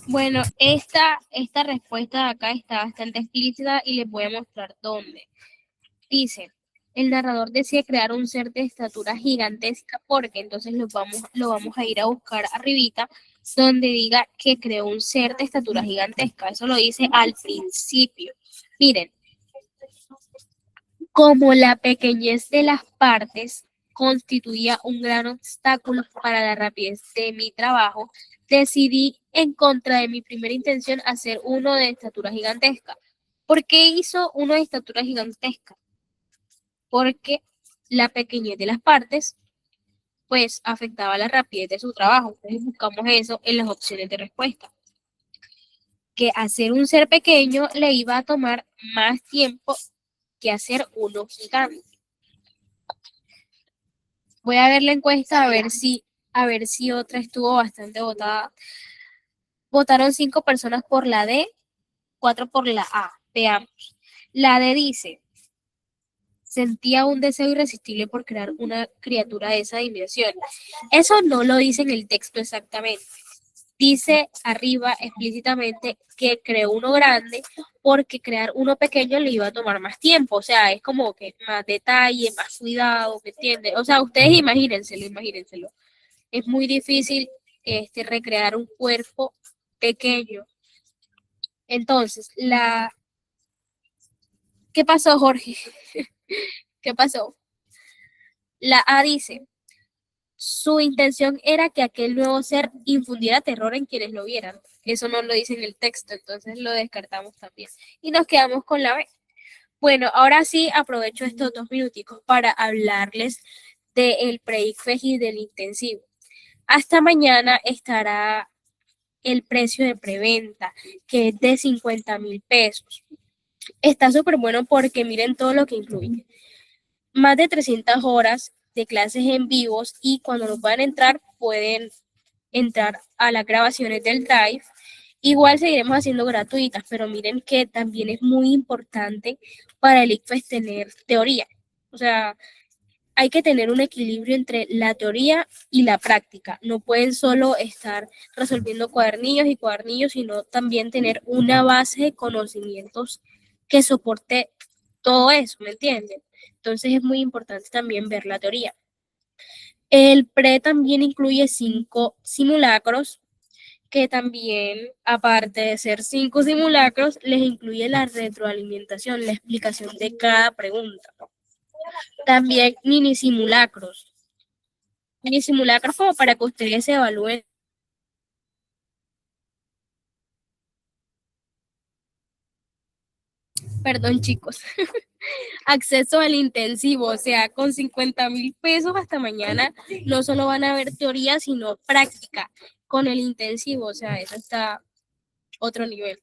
bueno, esta respuesta de acá está bastante explícita y les voy a mostrar dónde. Dice, el narrador decide crear un ser de estatura gigantesca porque entonces lo vamos a ir a buscar arribita donde diga que creó un ser de estatura gigantesca. Eso lo dice al principio. Miren, como la pequeñez de las partes constituía un gran obstáculo para la rapidez de mi trabajo, decidí en contra de mi primera intención hacer uno de estatura gigantesca. ¿Por qué hizo uno de estatura gigantesca? Porque la pequeñez de las partes pues afectaba la rapidez de su trabajo. Entonces buscamos eso en las opciones de respuesta. Que hacer un ser pequeño le iba a tomar más tiempo que hacer uno gigante. Voy a ver la encuesta a ver si otra estuvo bastante votada. Votaron 5 personas por la D, 4 por la A. Veamos. La D dice, sentía un deseo irresistible por crear una criatura de esa dimensión. Eso no lo dice en el texto exactamente. Dice arriba explícitamente que creó uno grande porque crear uno pequeño le iba a tomar más tiempo. O sea, es como que más detalle, más cuidado, ¿me entiendes? O sea, ustedes imagínenselo. Es muy difícil recrear un cuerpo pequeño. Entonces, ¿qué pasó, Jorge? ¿Qué pasó? La A dice, su intención era que aquel nuevo ser infundiera terror en quienes lo vieran. Eso no lo dice en el texto, entonces lo descartamos también. Y nos quedamos con la B. Bueno, ahora sí aprovecho estos 2 minuticos para hablarles del pre-ICFES y del intensivo. Hasta mañana estará el precio de preventa, que es de 50.000 pesos. Está súper bueno porque miren todo lo que incluye. Más de 300 horas de clases en vivos y cuando no puedan entrar, pueden entrar a las grabaciones del Drive. Igual seguiremos haciendo gratuitas, pero miren que también es muy importante para el ICFES tener teoría. O sea, hay que tener un equilibrio entre la teoría y la práctica. No pueden solo estar resolviendo cuadernillos, sino también tener una base de conocimientos que soporte todo eso, ¿me entienden? Entonces es muy importante también ver la teoría. El PRE también incluye 5 simulacros, que también, aparte de ser 5 simulacros, les incluye la retroalimentación, la explicación de cada pregunta. También mini simulacros como para que ustedes se evalúen. Perdón, chicos. Acceso al intensivo, o sea, con 50.000 pesos hasta mañana no solo van a ver teoría, sino práctica con el intensivo, o sea, eso está otro nivel.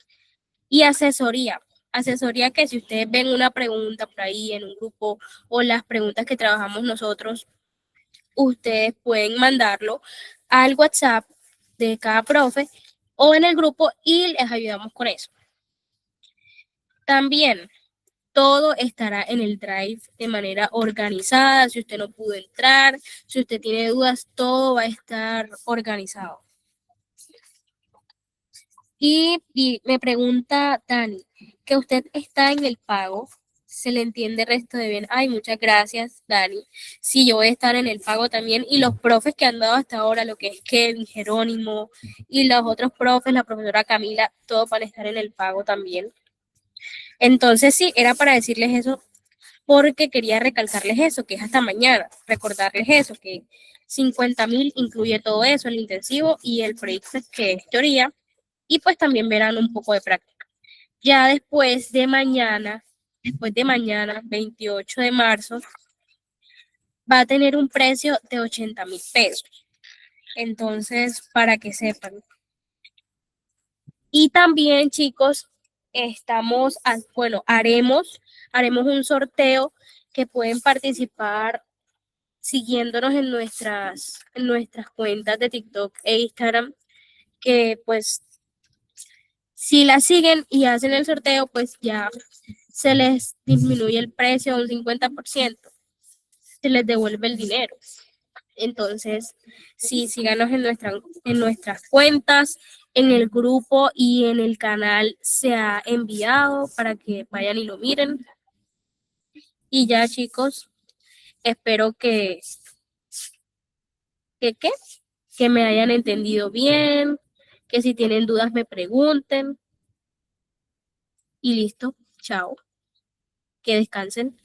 Y asesoría que si ustedes ven una pregunta por ahí en un grupo o las preguntas que trabajamos nosotros, ustedes pueden mandarlo al WhatsApp de cada profe o en el grupo y les ayudamos con eso. También todo estará en el Drive de manera organizada. Si usted no pudo entrar, si usted tiene dudas, todo va a estar organizado. Y me pregunta Dani, que usted está en el pago, se le entiende el resto de bien. Ay, muchas gracias, Dani. Sí, yo voy a estar en el pago también. Y los profes que han dado hasta ahora, lo que es Kevin, Jerónimo y los otros profes, la profesora Camila, todos van a estar en el pago también. Entonces, sí, era para decirles eso porque quería recalcarles eso, que es hasta mañana, recordarles eso, que 50.000 incluye todo eso, el intensivo y el proyecto que es teoría, y pues también verán un poco de práctica. Ya después de mañana, 28 de marzo, va a tener un precio de 80.000 pesos. Entonces, para que sepan. Y también, chicos, haremos un sorteo que pueden participar siguiéndonos en nuestras cuentas de TikTok e Instagram, que pues si la siguen y hacen el sorteo, pues ya se les disminuye el precio a un 50%, se les devuelve el dinero. Entonces, sí, síganos en nuestras cuentas, en el grupo y en el canal se ha enviado para que vayan y lo miren. Y ya, chicos, espero que me hayan entendido bien, que si tienen dudas me pregunten. Y listo, chao, que descansen.